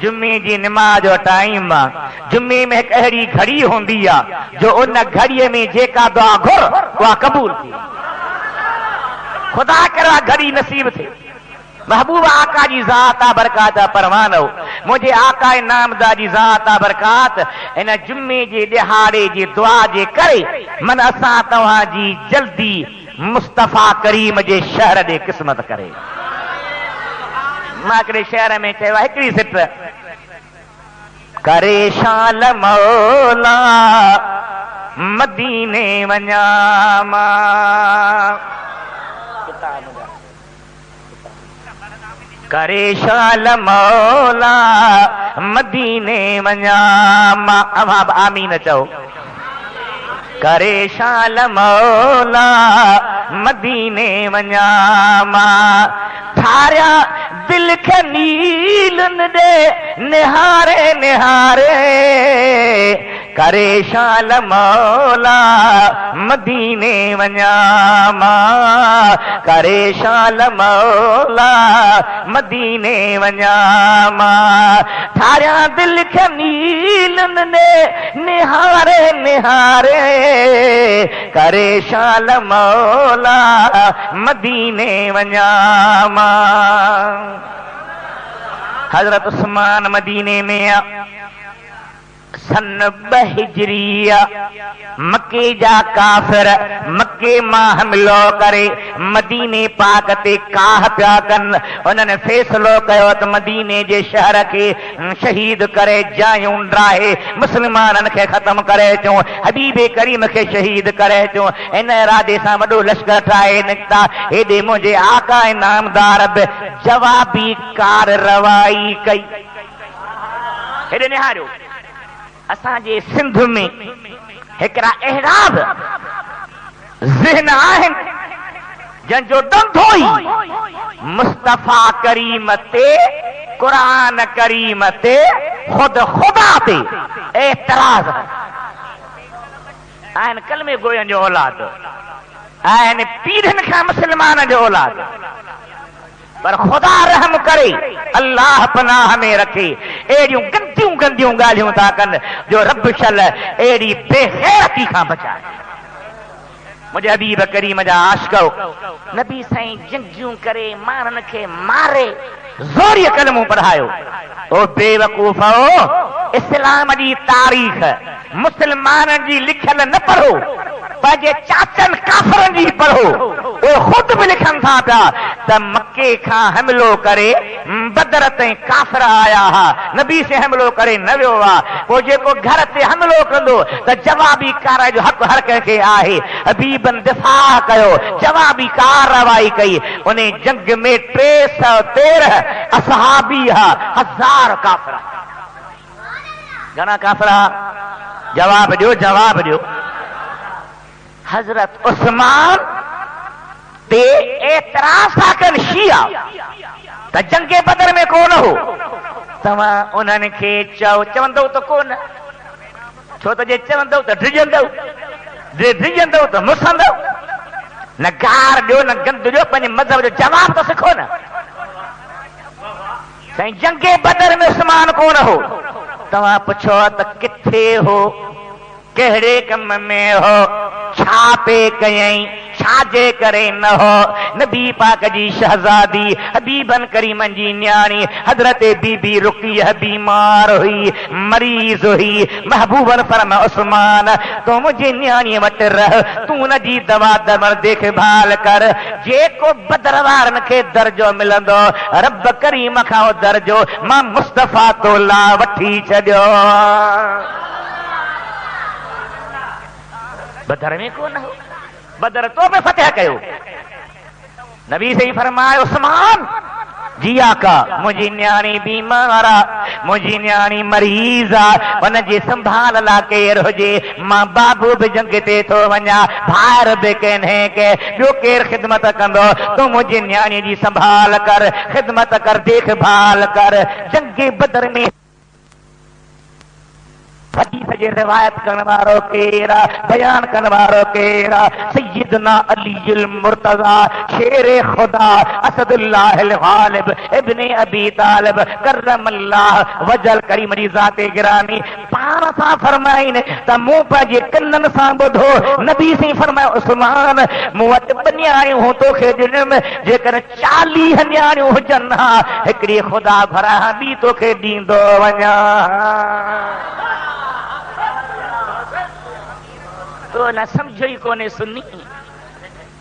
जुमे जी निमाज़ जो टाइम आहे। जुमे में हिकु अहिड़ी घड़ी हूंदी आहे जो उन घड़ीअ में जेका दुआ घुर उहा क़बूल थी। ख़ुदा करे घड़ी नसीब थिए। महबूब आका जी ज़ात बरकात परवानो, मुझे आका नामदार जी ज़ात बरकात इन जुम्मे जे दिहाड़े जी दुआ जे करे मन असां तव्हां जी जल्दी मुस्तफ़ा करीम जे शहर दे क़िस्मत करे। मां हिकिड़े शहर में चयो हिकिड़ी सिट करे शाल मौला मदीने वञा मां, करे शाल मौला मदीने वञा मां। आमीन चओ। करे शाल मौला मदीने वञा मां थारिया दिल खे नीलन दे निहारे निहारे करे शाल मौला मदीने वञा मां करे शाल मौला मदीने वञा मां थारिया दिल खे नीलन दे निहारे निहारे करे शाल मौला मदीने वञा मां। हजरत उस्मान मदीने में सन 2 हिजरिया मक्के जा काफ़िर मक्के मां हमलो करे मदीने पाक ते काह पिया कनि। उन्हनि फ़ैसिलो कयो त मदीने जे शहर खे शहीद करे जायूं ड्राहे मुस्लमाननि खे ख़त्म करे अचूं हबीबे करीम खे शहीद करे अचूं। इन इरादे सां वॾो लश्कर ठाहे निकिता। हेॾे मुंहिंजे आका नामदार बि जवाबी कारवाई कई। हेॾे निहारियो असांजे सिंध में हिकिड़ा अहिड़ा ज़हन आहिनि जंहिंजो धंधो ई मुस्तफ़ा करीम ते क़ुरान करीम ते खुदा ते एतराज़ आहिनि। कलमे गोयनि जो औलाद आहिनि पीढ़ियुनि खां मुस्लमान जो औलाद पर खुदा रहम करे अल्लाह पनाह में रखे एड़ियूं गंदियूं गंदियूं ॻाल्हियूं था कनि जो रब शल एड़ी बेग़ैरती खां बचाए। मुझे हबीब करीम जा आशिक़ो नबी साईं जंगियूं करे माण्हुनि खे मारे ज़ोरीअ कलमो पढ़ायो। ओ बेवकूफ़ो इस्लाम जी तारीख़ मुस्लमाननि जी लिखियल न पढ़ो पंहिंजे चाचनि काफ़रनि जी पढ़ो। उहे ख़ुदि बि लिखनि था पिया त मके खां हमिलो करे बदर ताईं काफ़िर आया हा नबी से हमिलो करे न वियो आहे। पोइ जेको घर ते हमिलो कंदो त जवाबी कार जो हक़ हर कंहिंखे आहे। हबीबन दिफ़ा कयो जवाबी कारवाई कई। उन जंग में 313 असहाबी हा 1000 काफ़िर। घणा काफ़िर? जवाब ॾियो जवाब ॾियो। हजरत उस्मान ते एतराज़ था कनि शिया त जंगे बदर में कोन हो। तव्हां उन्हनि खे चवंदव त कोन छो त जे चवंदव त ड्रिजंदव ड्रिजंदव त मुसंदव। न गार ॾियो न गंद ॾियो पंहिंजे मज़हब जो जवाब त सिखो न। साईं जंगे बदर में उस्मान कोन हो। तव्हां पुछो त किथे हो कहिड़े कम में हो छा पे कयई छाजे करे न हो। नबी पाक जी शहजादी हबीबन करीमन जी न्याणी हजरत बीबी रुक़िया बीमार हुई मरीज हुई। महबूबन फरमा उस्मान तो मुझे न्याणी वटि रह तू न जी दवा दमर देखभाल कर। जेको बदर वारनि खे दर्जो मिलंदो रब करीम खां दर्जो मां मुस्तफ़ा तो ला वठी छॾियो। बदर में कोन हो बदर तो पे फतह कयो। नबी से ही फरमाए उस्मान जी आका मुझी न्याणी बीमार आ मुझी न्याणी मरीज आ उन जी संभाल ला केर हुजे। मां बाबू भी जंग ते थो वञा भार भी कन्हे के ॿियो केर ख़िदमत कंदो तू मुझी न्याणी जी संभाल कर ख़िदमत कर देखभाल कर। जंग बदर में हदीस जे रिवायत करण वारो केरा बयान करण वारो केरा सैयदना अली मुर्तजा शेर खुदा असदुल्लाह गालिब इब्ने अबी तालिब करमल्लाह वजल करीम जी ज़ाते गिरानी पाण सां फरमाइन त मूं पंहिंजे कननि सां ॿुधो नबी से फरमायो उस्मान मूं वटि 2 न्याणियूं तोखे ॾिनमि जेकर 40 न्याणियूं हुजनि हा हिकिड़ी खुदा भरा ॿी तोखे ॾींदो वञा। तो न समझो ही कोने सुन्नी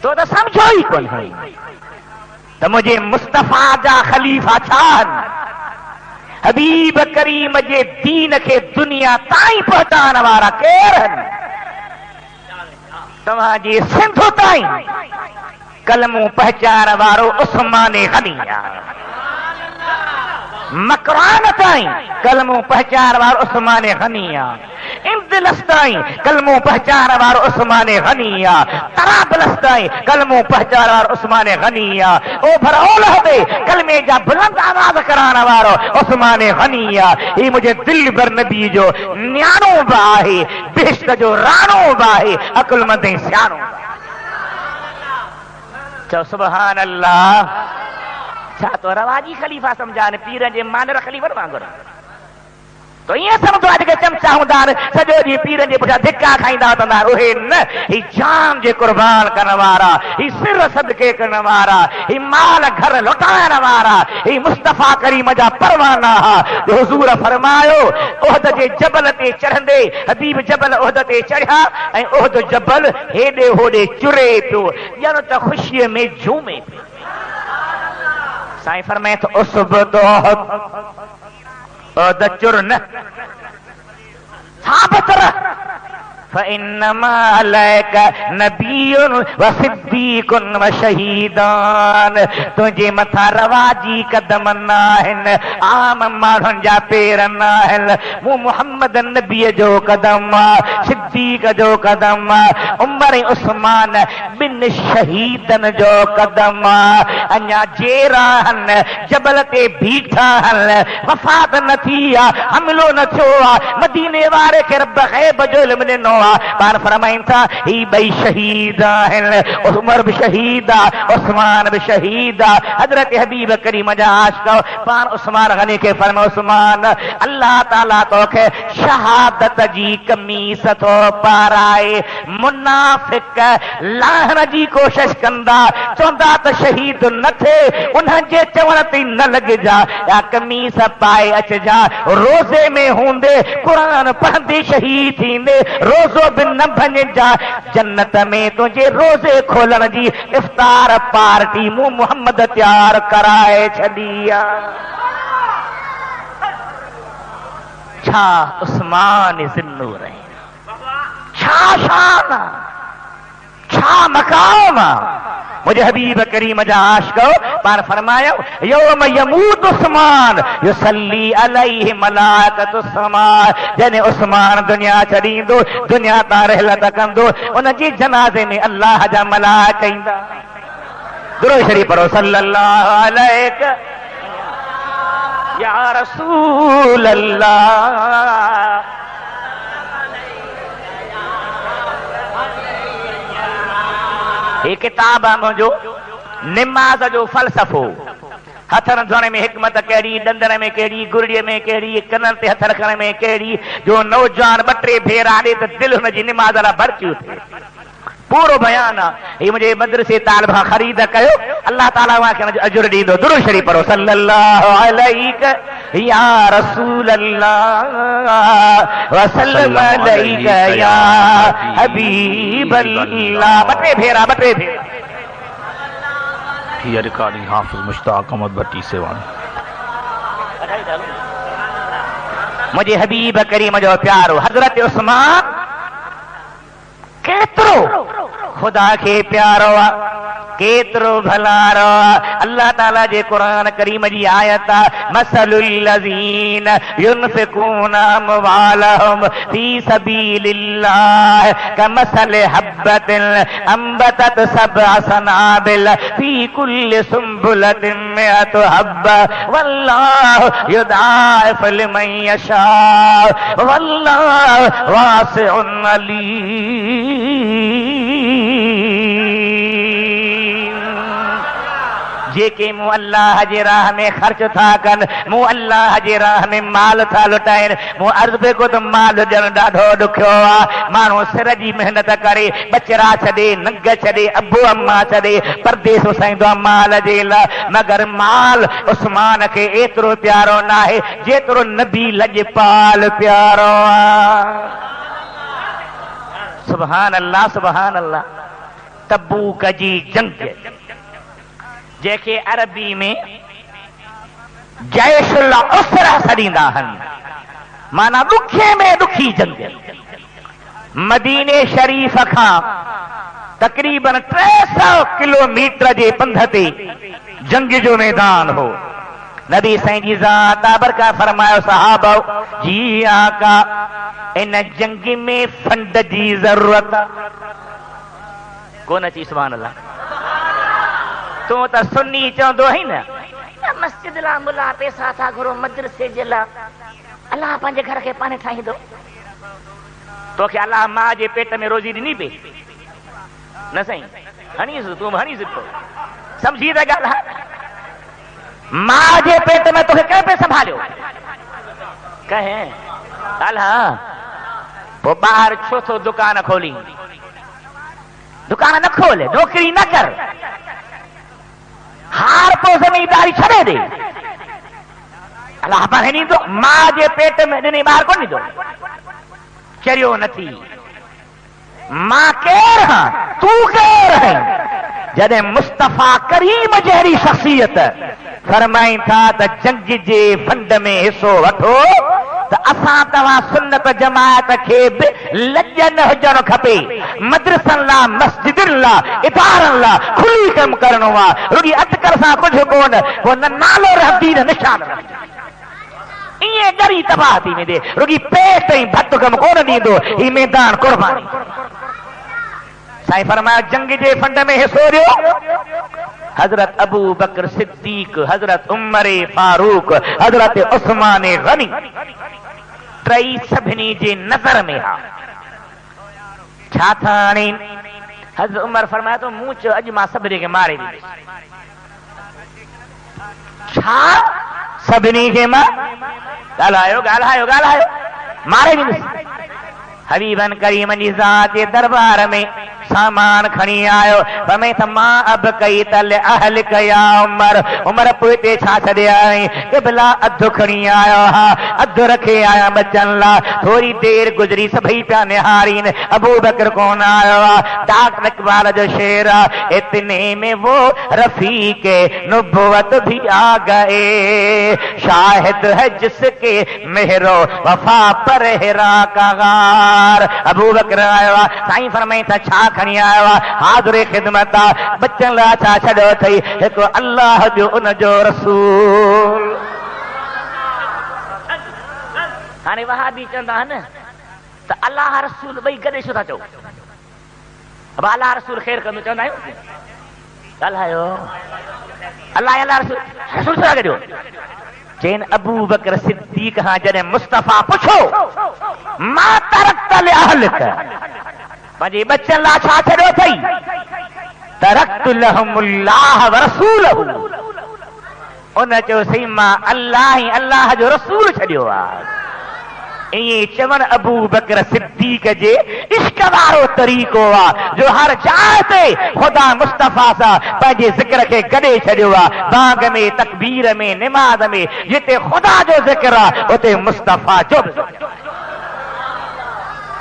तो न समझो ही कोन तो मुझे मुस्तफा जा खलीफा छान हबीब करीम जे दीन के दुनिया ताई पहुंचाने वाला केरन तव्हांजी सिंधु ताई कलमू पहचान वारो उस्मान गनिया मकरान ताई कलमू पहचान वारो उस्मान गनिया। इन दिलस्ताई कलमो पहचान वारो उस्मान गनिया तराबलस्ताई कलमो पहचान वारो उस्मान गनिया ओ भरौल हदे कलमे जा बुलंद आवाज कराने वारो उस्मान गनिया ये मुझे दिल बर नबी जो न्यानो बाहे बेश्क जो रानो बाहे अकुलमंद सियानो चो सुभान अल्लाह छा तो रवाजी खलीफा समझाने पीर जे मानर खलीफा वांगुरु तो ये समझो आज के चमचा हूंदा सॼो ॾींहुं पीरनि जे पुठियां धिका खाईंदा वठंदा उहे न ही जान जे कुर्बान करण वारा ही सिर सदके करण वारा ही माल घर लुटाइण वारा ही मुस्तफ़ा करीम जा परवाना जो हुज़ूर फरमायो उहद जे जबल ते चढ़ंदे हबीब जबल उहद ते चढ़िया ऐं उहद जबल हेॾे होॾे चुरे पियो ॼण त ख़ुशीअ में झूमे पियो साईं फरमाए थो उसबत चुर न साबित रह फइन्नमा अलैक नबियुन व सिद्दीकुन व शहीदान तुझे मथा रवाजी कदम नाहिन आम माण्हुनि जा पेर नाहिन मूं मुहम्मद नबीअ जो कदम सिद्दीक जो कदम उमर उस्मान बिन शहीदन जो कदम अञा जेरा हन जबल ते बीठा हन वफ़ात न थी आहे हमिलो न थियो आहे मदीने वारे खे रब ग़ैब जो इल्म ॾिनो पान फरमाइन था ही बई शहीद आहिनि उमर भी शहीद उस्मान भी शहीद हजरत हबीब करीम जा आशिक पान उस्मान गनी के फरमायो उस्मान अल्लाह ताला तोखे शहादत जी कमीस थो पाराए मुनाफिक लाहण जी कोशिश कंदा चवंदा त शहीद न थे उन्हनि जे चवण ते न लॻजा या कमीस पाए अचजा रोज़े में हूंदे क़ुरान पढ़ंदे शहीद थींदे रोज़ो भी न भञजा जन्नत में तुझे रोज़े खोलण जी इफ्तार पार्टी मूं मुहम्मद तैयार कराए छॾी आहे छा उस्मान ज़िन्नूर छा शान छा मकाम मुझे हबीब करीम जा आशिको पान फरमायो यौम यमूत उस्मान युसल्ली अलैहि मलाइकतु समा जने उस्मान दुनिया छॾींदो दुनिया तां रहलत कंदो उन जी जनाज़े में अल्लाह जा मलाइका ईंदा दुरूद शरीफ पढ़ो सल्लल्लाहु अलैहि या रसूल अल्लाह ये किताब आहे मुंहिंजो निमाज़ जो फ़लसफ़ो हथनि धोइण में हिकमत कहिड़ी ॾंदर में कहिड़ी गुरड़ीअ में कहिड़ी कननि ते हथ रखण में कहिड़ी जो नौजवान ॿ टे भेरा ॾे त दिलि हुनजी निमाज़ लाइ भरती थिए पूरो बयान आहे मुझे मदरसे तालिबा ख़रीद कयो अल्लाह ताला खे अजुर ॾींदो दुरूद शरीफ पढ़ो सल्लल्लाहु अलैहि या रसूल अल्लाह व सल्लम अलैका या हबीब अल्लाह ॿ टे भेरा Here recording Hafiz Mushtaq Ahmad Bhatti Sewan मुझे हबीब करीम जो प्यारो हजरत उस्मान केतरो खुदा के प्यारो केतरो भलारो अल्लाह ताला जे कुरान करीम जी आयत मसलुल लज़ीन युनफिकून अमवालहुम फी सबीलिल्लाह कमसल हब्बतिन अंबतत सबअ सनाबिल फी कुल्लि सुंबुलतिन मिअतु हब्बा वल्लाहु युदाइफु लिमन यशा वल्लाहु वासिउन अलीम जेके मूं अल्लाह जे राह में ख़र्च था कनि मूं अल्लाह जे राह में माल था लुटाइनि मूं अर्ज़ पे को त माल ॾियणु ॾाढो ॾुखियो आहे माण्हू सिर जी महिनत करे बचरा छॾे नंग छॾे अबू अम्मा छॾे परदेस वसाईंदो आहे माल जे लाइ मगर माल उस्मान खे एतिरो प्यारो न आहे जेतिरो नबी लॼपाल प्यारो आहे सुभान अल्लाह सुभान अल्लाह तबूक जी जंग जेके अरबी में जैशुल उसरा सॾींदा आहिनि माना ॾुखे में ॾुखी जंग मदीने शरीफ़ खां तकरीबन 300 किलोमीटर जे पंध ते जंग जो मैदान हो नबी साईं जी ज़ात बरका फरमायो सहाबा जी आका इन जंग में फंड जी जरूरत कोन अची सुभान अल्लाह तू त सुन्नी चवंदो है न मस्जिद ला मुला पैसा था घुरो मदरसे जे ला अल्लाह पंहिंजे घर खे पाणे ठाहींदो तोखे अल्लाह मां जे पेट में रोज़ी ॾिनी पे न साईं हणीस तूं हणीस समझी त ॻाल्हि मां जे पेट में तोखे कंहिं पे संभालियो कहें अल्लाह पोइ ॿाहिरि छो थो दुकान खोली दुकान न खोले नौकरी न कर हार पोइ ज़मींदारी छॾे दे अल्लाह पाण ॾींदो मां जे पेट में ॾिनी ॿाहिरि कोन ॾींदो चरियो न थी मां केर हां तूं केर है जॾहिं मुस्तफ़ा करीम जहिड़ी शख़्सियत फरमाइनि था त जंग जे फंड में हिसो वठो त असां तव्हां सुन्नत जमात खे बि लॼ न हुजणु खपे मदरसनि लाइ मस्जिदुनि लाइ इदारनि लाइ खुली कमु करणो आहे रुॻी अटकल सां कुझु कोन नालो रहंदी न निशान ईअं ॻरी तबाह थी वेंदे रुॻी पेट ऐं भत कमु कोन ॾींदो ही मैदान क़ुर्बानी साईं फरमाया जंग जे फंड में हिसो ॾियो हज़रत अबू बकर सिद्दीक हज़रत उमर फारूक हज़रत उस्मान गनी टई सभिनी जे नज़र में हा छा था हाणे हज़रत उमर फरमाया तो मूं चयो अॼु मां सभिनी खे मारे ॾींदुसि छा सभिनी खे मां ॻाल्हायो ॻाल्हायो ॻाल्हायो मारे ॾींदुसि हबीबन करीम जी ज़ात जे दरबार में सामान खणी आयो फरमाए त मां अब कई तल अहल कया उमर पोइ ते छा छॾे आई क़िबला अधु खणी आयो हा अधु रखे आया बचन ला थोरी देर गुज़री सभई पिया निहारीन अबू बकर कोन आयो आहे डॉक्टर इकबाल जो शेर आहे इतने में वो रफीक नबुवत भी आ गए शाहिद है जिसके मेहरो वफा पर हेरा का गार अबू बकर आयो आहे साईं फरमाए त छा खणी आयो आहे हाज़िर ख़िदमत आहे बच्चन लाइ छा छॾियो अथई हिकु अल्लाह जो उन जो रसूल हाणे वहाबी चवंदा आहिनि त अल्लाह रसूल ॿई गॾे छो था चओ अब अल्लाह रसूल ख़ैर कंदो चवंदा आहियूं ॻाल्हायो अल्लाह अल्लाह रसूल रसूल छो था गॾियो चैन अबू बकर सिद्दीक खां जॾहिं मुस्तफ़ा पुछो मां तरक़्त लिअहलिक पंहिंजे बच्चन लाइ छा छॾियो अथई तरक़्तु लहुमुल्लाह व रसूलहु उन चयो सही मां अल्लाह ऐं अल्लाह जो रसूल छॾियो आहे ईअं चवण अबू बकर सिद्दीक जे इश्क वारो तरीक़ो आहे जो हर जाइ ते ख़ुदा मुस्तफ़ा सां पंहिंजे ज़िक्र खे गॾे छॾियो आहे बाग में तकबीर में निमाज़ में जिते ख़ुदा जो ज़िक्र आहे उते मुस्तफ़ा जो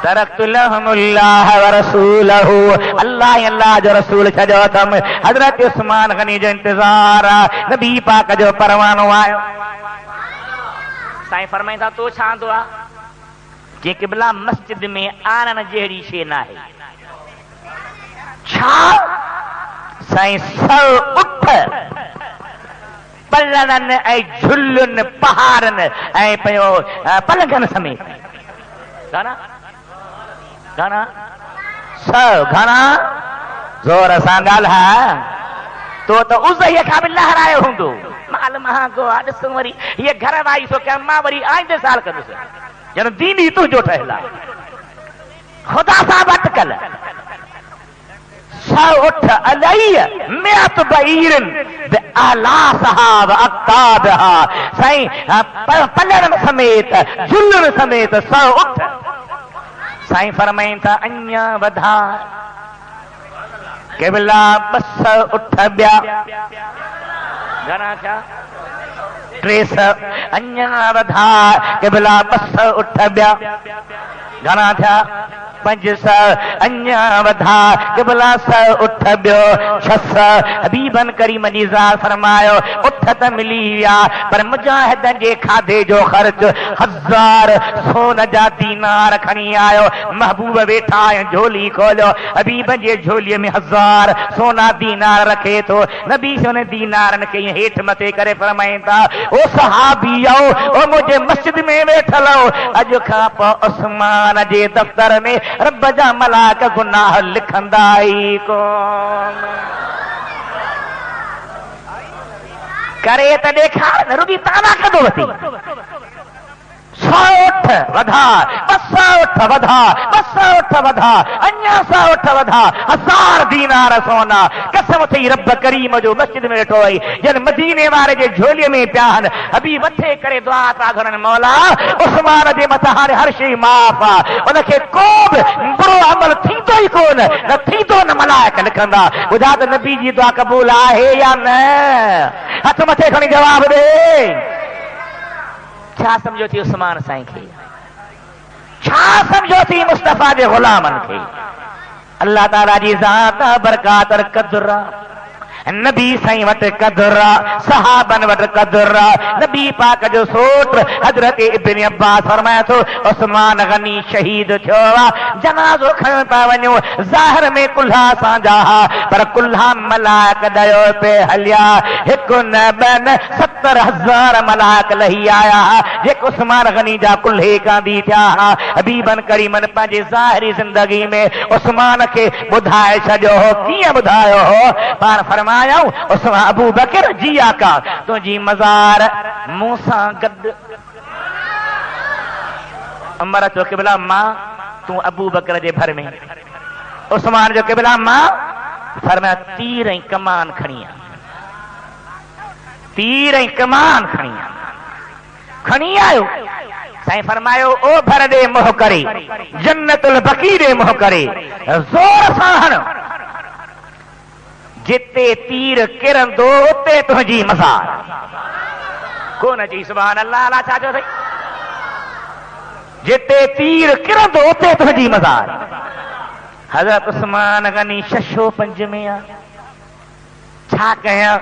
तरक़्तु लहुमुल्लाह व रसूलहु अल्लाह अल्लाह जो रसूल छॾियो अथमि हज़रत उस्मान गनी जो इंतज़ार आहे नबी पाक जो परवानो आयो साईं फरमाईंदा तो छा आंदो आहे जे क़िबला मस्जिद में आणण जहिड़ी शइ न आहे छा साईं सौ उठ पलड़नि ऐं झुल्लुनि पहाड़नि ऐं पियो पलंगनि समेत घणा घणा सौ घणा ज़ोर सां ॻाल्हाए तो त उज़हीअ खां बि लहरायो हूंदो माल महांगो आहे ॾिस वरी हीअ घर वाई सो कयां मां वरी आईंदे साल कंदुसि ॼण दीनी तुंहिंजो ठहियल आहे ख़ुदा सां अटकल सौ उठ अलैया मियत बईरन आला साहब अक्ताबहा साईं पलड़न समेत झुल्लुन समेत सौ उठ साईं फरमाइनि था अञा वधा क़िबला 200 उठ ॿिया घणा थिया 300 अञा वधा क़िबला 200 उठ ॿिया घणा थिया 500 अञा वधा क़िबला 100 उठ ॿियो 600 हबीबन करीम जी ज़ात फरमायो उठ त मिली विया पर मुजाहिदनि जे खाधे जो ख़र्च 1000 सोन जा दीनार खणी आयो। महबूब वेठा आहिनि झोली खोलियो हबीब जे झोलीअ में 1000 सोना दीनार रखे थो। नबी हुन दीनारनि खे हेठि मथे करे फरमाइनि था ओ सहाबी आओ ओ मुंहिंजे मस्जिद में वेठल हो अॼु खां पोइ उस्मान जे दफ़्तर में रब जा मलाक गुनाह लिखंदा ई कोन। करे त ॾेखार न रुॻी ताना कदो वठी 100 उठ वधा 200 उठ वधा 200 उठ वधा अञा 100 उठ वधा 1000 दीनार सोना। कसम थी रब करीम जो मस्जिद में वेठो आई जन मदीने वारे जे झोलीअ में पिया आहिनि। हबीब मथे करे दुआ था घरनि मौला उस्मान जे मथां हाणे हर शइ माफ़ आहे उनखे को बि बुरो अमल थींदो ई कोन न थींदो न मलाइक लिखंदा। ॿुधा त नबी जी दुआ क़बूल आहे या न? हथ मथे खणी जवाब ॾे। छा सम्झो थी उस्मान साईं खे? छा सम्झो थी मुस्तफ़ा जे ग़ुलामनि खे? अल्लाह ताला जी ज़ात बरकात और क़द्र नबी साईं वटि क़द्र सहाबन वटि क़द्र। नबी पाक जो सोट हज़रत इब्न अब्बास फरमाए थो उस्मान गनी शहीद थियो आहे जनाज़ो खणण पिया वञो ज़ाहिर में कुल्हा असांजा पर कुल्हा मलाइक ॾियो पे हलिया हिकु न ॿ न 70,000 मलाइक लही आया जेको उस्मान गनी जा कुल्हे कांदी थिया। हबीबन करीमन पंहिंजे ज़ाहिरी ज़िंदगी में उस्मान खे ॿुधाए छॾियो हो। कीअं ॿुधायो हो? पाण फरमा अबू बकर जी आका तुंहिंजी मज़ार मूं सां गॾु। अमर चो क़िबला मां तूं अबू बकर जे भर में। उस्मान जो क़िबला मां फरमाया तीर ऐं कमान खणी आ तीर ऐं कमान खणी आयो। साईं फरमायो ओ भर ॾे मोह करे जन्नतुल बकी ॾे मोह करे ज़ोर सां हण जिते तीर किरंदो उते तुंहिंजी मज़ार कोन जी। सुभान अल्लाह। अल्लाह छा चयो अथई? जिते तीर किरंदो उते तुंहिंजी मज़ार। हज़रत उस्मान गनी 605 में आ। छा कयां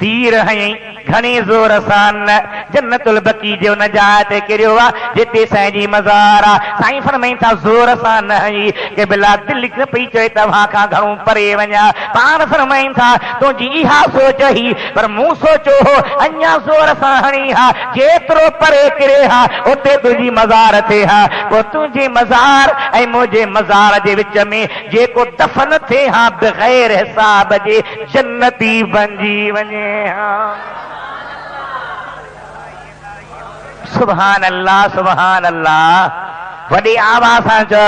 तीर हई घणी ज़ोर सां न जन्नतुल बकी जो नजात किरियो आहे जिते साईं जी मज़ार आहे। साईं फरमाइनि था ज़ोर सां न हई के बिला दिलि न पई चए तव्हां खां घणो परे वञा। पाण फरमाइनि था तुंहिंजी इहा सोच ही पर मूं सोचियो हो अञा ज़ोर सां हणी हा जेतिरो परे किरे हा उते तुंहिंजी मज़ार थिए हा पोइ तुंहिंजे मज़ार ऐं मुंहिंजे मज़ार जे विच में जेको दफ़न थिए हा बग़ैर हिसाब जे जन्नती बणिजी वञे। सुभान अल्लाह सुभान अल्लाह। वॾी आवाज़ सां चओ।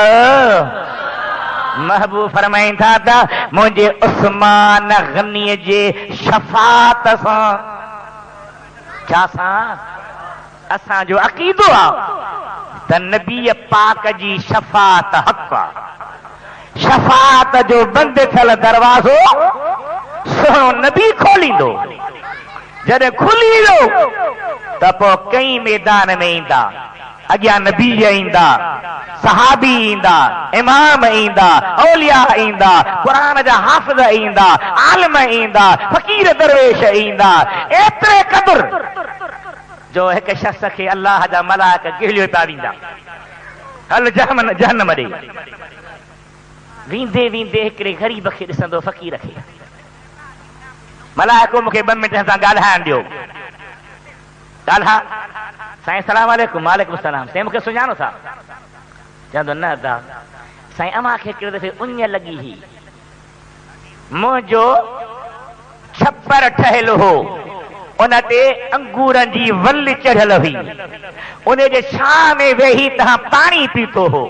महबूब फरमाइनि था त मुंहिंजे उस्मान गनीअ जे शफ़ाअत सां छा सां असांजो अक़ीदो आहे त नबी पाक जी शफ़ाअत हक़ आहे। शफ़ाअत जो बंदि थियल दरवाज़ो सुहिणो नबी खोलींदो। जॾहिं खुली वियो त पोइ कई मैदान में ईंदा अॻियां नबी ईंदा सहाबी ईंदा इमाम ईंदा औलिया ईंदा क़ुरान जा हाफ़िज़ ईंदा आलिम ईंदा फ़क़ीर दरवेश ईंदा एतिरे क़दुरु जो हिकु शख़्स खे अल्लाह जा मलाइक गिलियो पिया वेंदा हल जहन्नम ॾे। वेंदे वेंदे हिकिड़े ग़रीब खे ॾिसंदो फ़क़ीर खे मलाइको मूंखे 2 मिंट सां ॻाल्हाइण ॾियो। ॻाल्हा साईं सलाम वालेकुम। वालेकुम सलाम। साईं मूंखे सुञाणो था? चवंदो न दा साईं अमां खे हिकिड़े दफ़े उञ लॻी हुई मुंहिंजो छप्पर ठहियलु हो उन ते अंगूरनि जी वल चढ़ियल हुई उन जे छांव में वेही तव्हां पाणी पीतो हो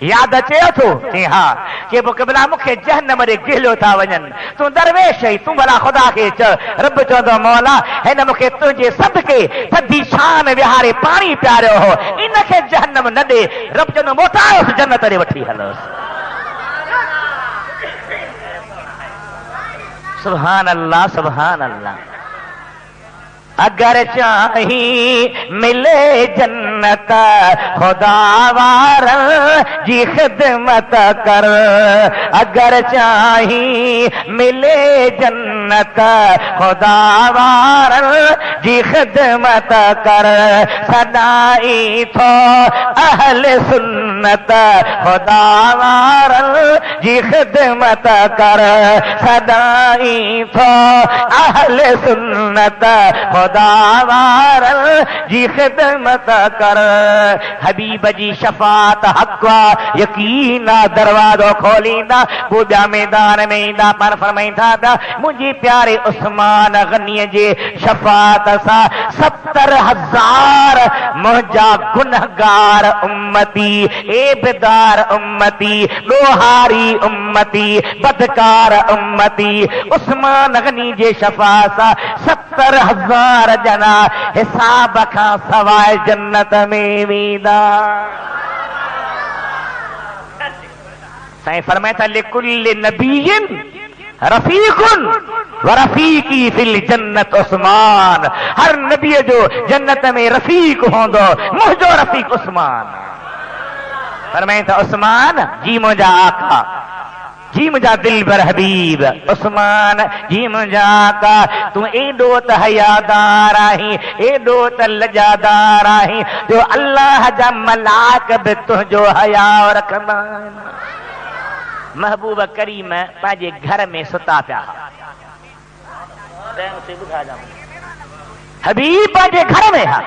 याद अचे थो? हा के पोइ क़िबला मूंखे जहन्नम ॾे गिलियो था वञनि तूं दरवेश आई तूं भला ख़ुदा खे चओ। रब चवंदो मौला हिन मूंखे तुंहिंजे सदके थधी छां में विहारे पाणी पियारियो हो इनखे जहन्नम न ॾे। रब चवंदो मोटायोसि जन्नत ॾे वठी हलोसि। सुभान अल्लाह सुभान अल्लाह। अगर चाही मिले जन्नत जन्नत खुदावार जी खिदमत कर, अगर चाही मिले जन्नत खुदावार जी खिदमत कर, सदाई थो अहले सुन्नत खुदावार जी खिदमत कर, सदाई थो अहले सुन्नत खुदावार जी खिदमत कर। हबीब जी शफात हक़ा यकीना दरवाजो खोलींदा, पूजा मैदान में ईंदा पर फरमाईंदा था मुझे प्यारे उस्मान गनी जे शफात सा 70,000 मुझा गुनहगार उम्मती, एबदार उम्मती, लोहारी उम्मती, बदकार उम्मती उस्मान गनी जे शफात सा 70,000 जना हिसाब का सवाए जन्नत में वेंदा। साईं फरमाया था लिकुल्लि नबिय्यिन रफीकुन व रफीकी फिल जन्नत उस्मान, हर नबी जो जन्नत में रफीक होंदो, मुझो रफीक उस्मान। फरमाया था उस्मान जी मुझा आका, जी मुझा दिल बर हबीब, उस्मान जी मुझा आका, तू एडो त हयादार आही, एडो त लजादार आही, जो अल्लाह जा मलाक बि तुंहिंजो हया रखंदा आहिनि। महबूब करीम पंहिंजे घर में सुता पिया, हबीब पंहिंजे घर में हा,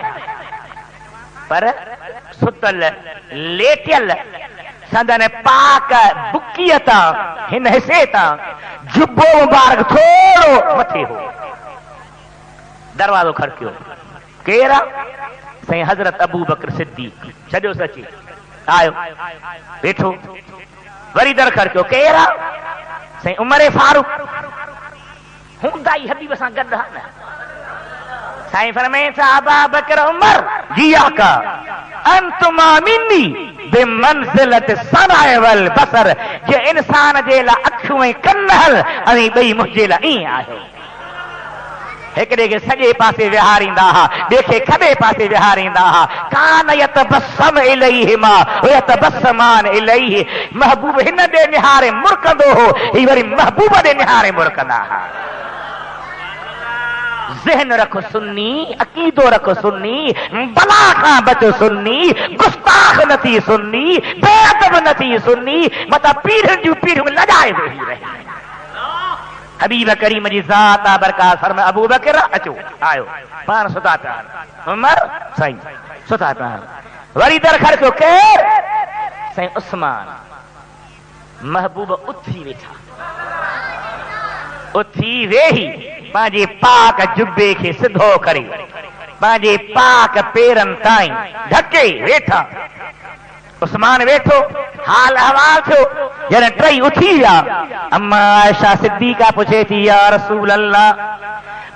पर सुतल लेटियल संदन पाक बुकीअ तां हिन हिसे तां जुब्बो मुबारक थोड़ो मथे हो। दरवाजो खड़कियो, केरा? साईं हजरत अबू बकर सिद्दीक, छॾियो सची आयो वेठो। वरी दर खड़कियो, केरा? साईं उमर फारूक, हूंदा ई हबीब सां गॾु हा न। साईं फरमाए था अबा बकर उमर जी आका अंतुमा मिन्नी बिमंज़िलत सनाए वल बसर, जे इंसान जे लाइ अखियूं ऐं कन हल ऐं ॿई मुंहिंजे लाइ ईअं आहे। हिकिड़े खे सॼे पासे विहारींदा हा, ॿिए खे खॿे पासे विहारींदा हा। कान यतबस्सम इलैहिमा व यतबस्समान इलैहि, महबूब हिन ॾे निहारे मुरकंदो हो, ही वरी महबूब ॾे निहारे मुरकंदा हा। ज़हन रखो सुन्नी, अकीदो रखो सुन्नी, बला खां बचो सुन्नी, गुस्ताख न थी सुन्नी, बेअदब न थी सुन्नी, मतिलबु पीढ़ियुनि जूं पीढ़ियूं लॼाए वेही रही। हबीब करीम जी ज़ात बरकात फरमाए अबू बकर अचो, आयो पाण सुता पिया। उमर साईं सुता पिया। वरी दर खड़कियो, केर? साईं उस्मान। महबूब उथी वेठा, उथी वेही पंहिंजे पाक जुब्बे खे सिधो करे पंहिंजे पाक पेरनि ताईं ढके वेठा। उस्मान वेठो, हाल अहवाल थियो, जॾहिं टई उथी विया। अम्मा आयशा सिद्दीका पुछे थी या रसूल अल्लाह,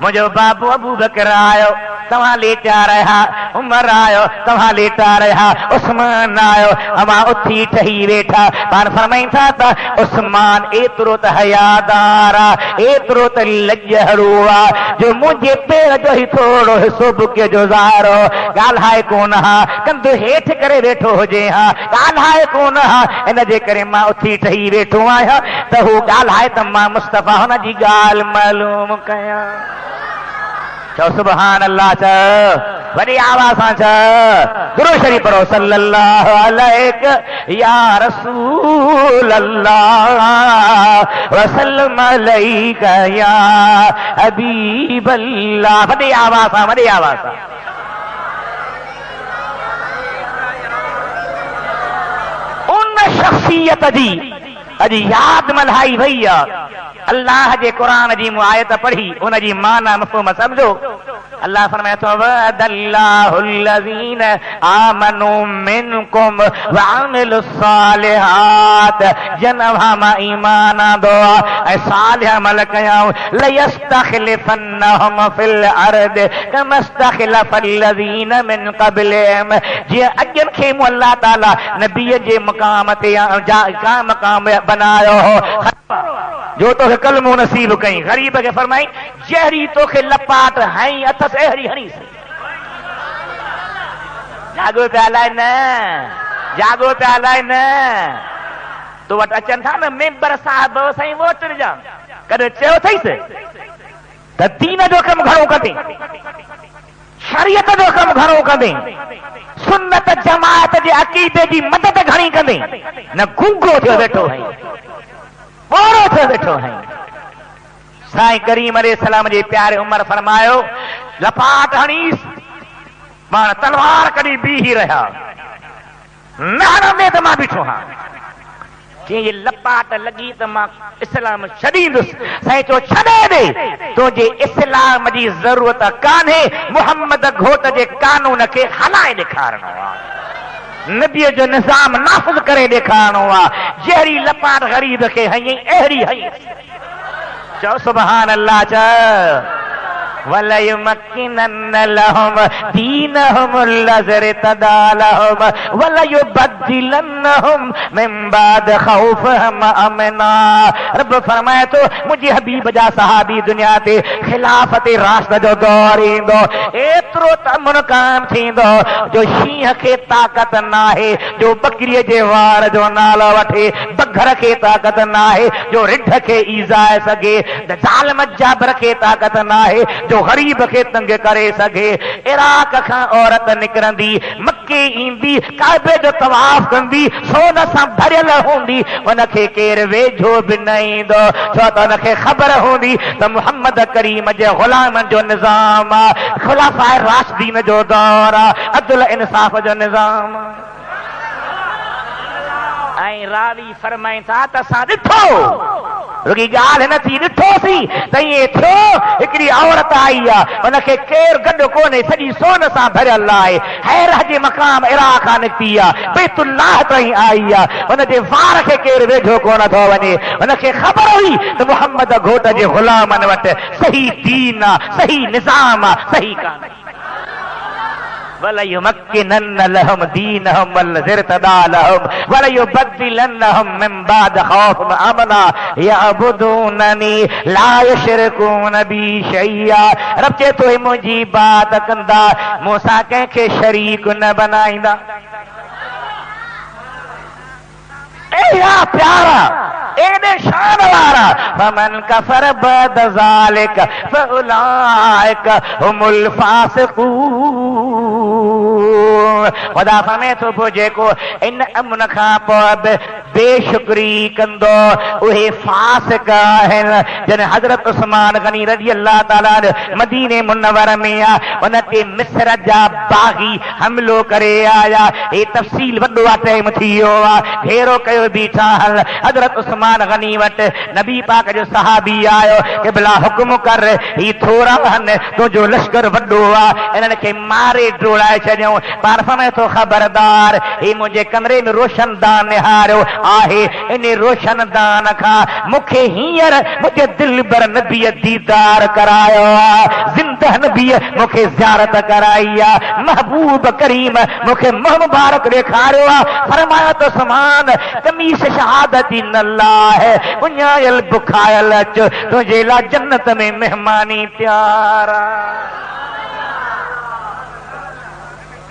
मुझो बाबू अबू बकर आयो, तव्हां लेटा रहा, उमर आयो, तव्हां लेटा रहा, उस्मान आयो, अमा उथी ठही वेठा। पाण फरमाईंदा त उस्मान एतिरो त हयादार आहे, एतिरो त लजहरू आहे, जो मुंहिंजे पेर जो ई थोरो हिसो बुके जो ज़ारो ॻाल्हाए कोन हा, कंधु हेठि करे वेठो हुजे हा, ॻाल्हाए कोन हा। इन जे करे मां उथी ठही वेठो आहियां त हू ॻाल्हाए त मां मुस्तफ़ा हुन जी ॻाल्हि मालूम कयां। चओ सुभान अल्लाह, चओ वॾी आवाज़ सां, चओ दुरूद शरीफ़ पढ़ो सल्लल्लाहु अलैहि या रसूल अल्लाह वसल्लम अलैका या हबीब अल्लाह। वॾी आवाज़ सां, वॾी आवाज़ सां। उन शख्सियत जी अॼु यादि मल्हाई वई आहे। अल्लाह जे क़ुरान जी आयत पढ़ी उन जी माना मफ़हूम सम्झो। अल्लाह फरमाए थो वअदल्लाहुल्लज़ीन आमनू मिनकुम वअमिलुस सालिहात, जन मां ईमान आंदो ऐं सालिह अमल कयाऊं, लयस्तखलिफन्नहुम फिल अर्द कमस्तखलफल्लज़ीन मिन क़ब्लिहिम, जीअं अॻियनि खे मूं अल्लाह ताला नबीअ जे मक़ाम ते का मक़ाम बनायो हो, जो तोखे कलमो नसीब कई। गरीब खे फरमाई जहिड़ी तोखे लपाट हई अथसि अहिड़ी हणी से। जागो पिया हलाए न, जागो पिया हलाए न। तो वटि अचनि था न मेंबर साहिब साईं वोटर जा, कॾहिं चयो अथईसि त दीन जो कमु घणो कंदे, शरीयत जो कमु घणो कंदे, सुन्नत जमात जे अक़ीदे जी मदद घणी कंदे, न गूंगो थियो वेठो है, ॿोड़ो थियो वेठो है। साईं करीम अलैहिस्सलाम जे प्यारे उमर फरमायो लपाट हणीस, मां तलवार कढी बीही रहिया, नार में त मां बीठो हां, ये लपाट लगी तो मां इस्लाम छॾींदुसि। साईं चयो छॾे ॾे, तुंहिंजे इस्लाम जी ज़रूरत कान्हे, मुहम्मद घोट जे कानून खे हलाए ॾेखारणो आहे, नबीअ जो निज़ाम नाफ़िज़ करे ॾेखारणो आहे। जहिड़ी लपाट ग़रीब खे हईं अहिड़ी हईं। चओ सुभान अल्लाह। चओ वलयुमक्किनन्न लहुम दीनहुम अल्लज़ी इर्तदा लहुम वलयुबद्दिलन्नहुम मिन बाद खौफिहिम अमना। रब फरमाए तो मुंहिंजे हबीब जा सहाबी दुनिया ते खिलाफत राशिद जो दौर ईंदो, एतिरो त अमन क़ाइम थींदो जो शींहं खे ताक़त नाहे जो बकरीअ जे वार जो नालो वठे, बघर खे ताक़त नाहे जो रिढ खे ईज़ाए सघे, ज़ालिम जाबर खे ताक़त नाहे जो गरीब खे तंग करे सघे। इराक खां औरत निकिरंदी, मके ईंदी, काबे जो तवाफ कंदी, सोन सां भरियल हूंदी, उनखे केरु वेझो बि न ईंदो, छो त उनखे ख़बर हूंदी त मुहम्मद करीम जे ग़ुलामनि जो निज़ाम आहे, ख़ुलाफ़ाए राशिदीन जो दौर आहे, अदल इंसाफ़ जो निज़ाम आहे। ऐं रावी फरमाइनि था त असां ॾिठो, रुॻी ॻाल्हि न थी, ॾिठोसीं त ईअं थियो, हिकिड़ी औरत आई आहे, उनखे केरु गॾु कोन्हे, सॼी सोन सां भरियल आहे, हैरह जे मक़ाम इराक खां निकिती आहे, बैतुल्लाह ताईं आई आहे, उनजे वार खे केरु वेझो कोन थो वञे, उनखे ख़बर हुई त मुहम्मद घोट जे ग़ुलामनि वटि सही दीन आहे, सही निज़ाम आहे, सही कान। वलयुमक्किनन्न लहुम दीनहुम अल्लज़ी इर्तदा लहुम वलयुबद्दिलन्नहुम मिन बाद खौफिहिम अमना यअबुदूननी ला युशरिकून बी शैया। रब चए थो मुंहिंजी बात कंदा, मूंसां कंहिंखे शरीक न बनाईंदा। एड़ा प्यारा, एडे शान वारा, फमन कफर बद ज़ालिक फउलाइक हुमुल फासिकून। खुदा फरमाए थो पोइ जेको इन अमन खां पोइ बेशुक्री कंदो उहे फासिक आहिनि। जॾहिं हज़रत उस्मान गनी रज़ी अल्लाह ताला मदीने मुनव्वर में आहे, उन ते मिस्र जा बाग़ी हमिलो करे आया। हे तफ़सील वॾो आहे, टाइम थी वियो आहे, घेरो कयो बीठा हल। हज़रत उस्मान गनी वटि नबी पाक जो सहाबी आयो कि भला हुक्म कर, ही थोरा आहिनि, तुंहिंजो लश्कर वॾो आहे, इन्हनि खे मारे ड्रोड़ाए छॾियूं। पर फरमाए थो ख़बरदार, ही मुंहिंजे कमरे में रोशनदान निहारियो आहे, इन रोशनदान खां मूंखे हींअर मुंहिंजे दिल भर नबीअ दीदार करायो आहे, ज़िंदह नबीअ मूंखे ज़ियारत कराई आहे, महबूब करीम मूंखे मुंहुं मुबारक ॾेखारियो आहे। फरमायो त समान कमीस शहादती न लाहे, उञायल बुखायल अच, तुंहिंजे लाइ जन्नत में मेहमानी तयार आहे।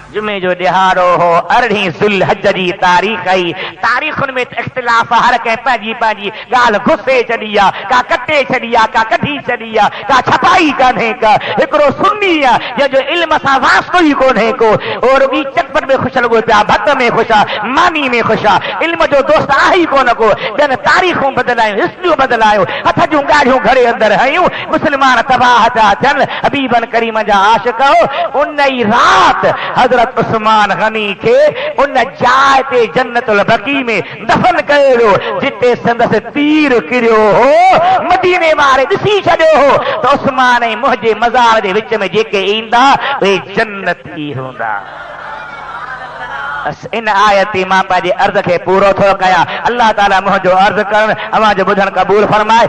जुमे जो ॾिहाड़ो हो, 18 ज़ुल्हज जी तारीख़ आई। तारीख़ुनि में इख़्तिलाफ़, हर कंहिं पंहिंजी पंहिंजी ॻाल्हि घुसे छॾी आहे, का कटे छॾी आहे, का कढी छॾी आहे, का छपाई कान्हे का। हिकिड़ो सुन्नी आहे जंहिंजो इल्म सां वास्तो ई कोन्हे को, और रुॻी चटपट में ख़ुशि लॻो पिया, भत में ख़ुशि आहे, मानी में ख़ुशि आहे, इल्म जो दोस्त आहे ई कोन को। ॼण तारीख़ूं बदिलायूं, हिस्ट्रियूं बदिलायूं, हथ जूं ॻाल्हियूं घरे अंदरि हयूं, मुस्लमान तबाह था थियनि। हबीबन करीम जा आशिक़ हो। उन ई राति हज़रत उस्मान गनी के उन जाइ ते जन्नतुल बकी में दफन कयो जिते संदसि तीर किरियो हो, मदीने वारे ॾिसी छॾियो हो त उस्मान ऐं मुंहिंजे मज़ार जे विच में जेके ईंदा उहे जन्नती हूंदा। इन आयत मां पंहिंजे अर्ज़ खे पूरो थो कयां। अल्लाह ताला मुंहिंजो अर्ज़ करण, अवां जो ॿुधण क़बूल फरमाए।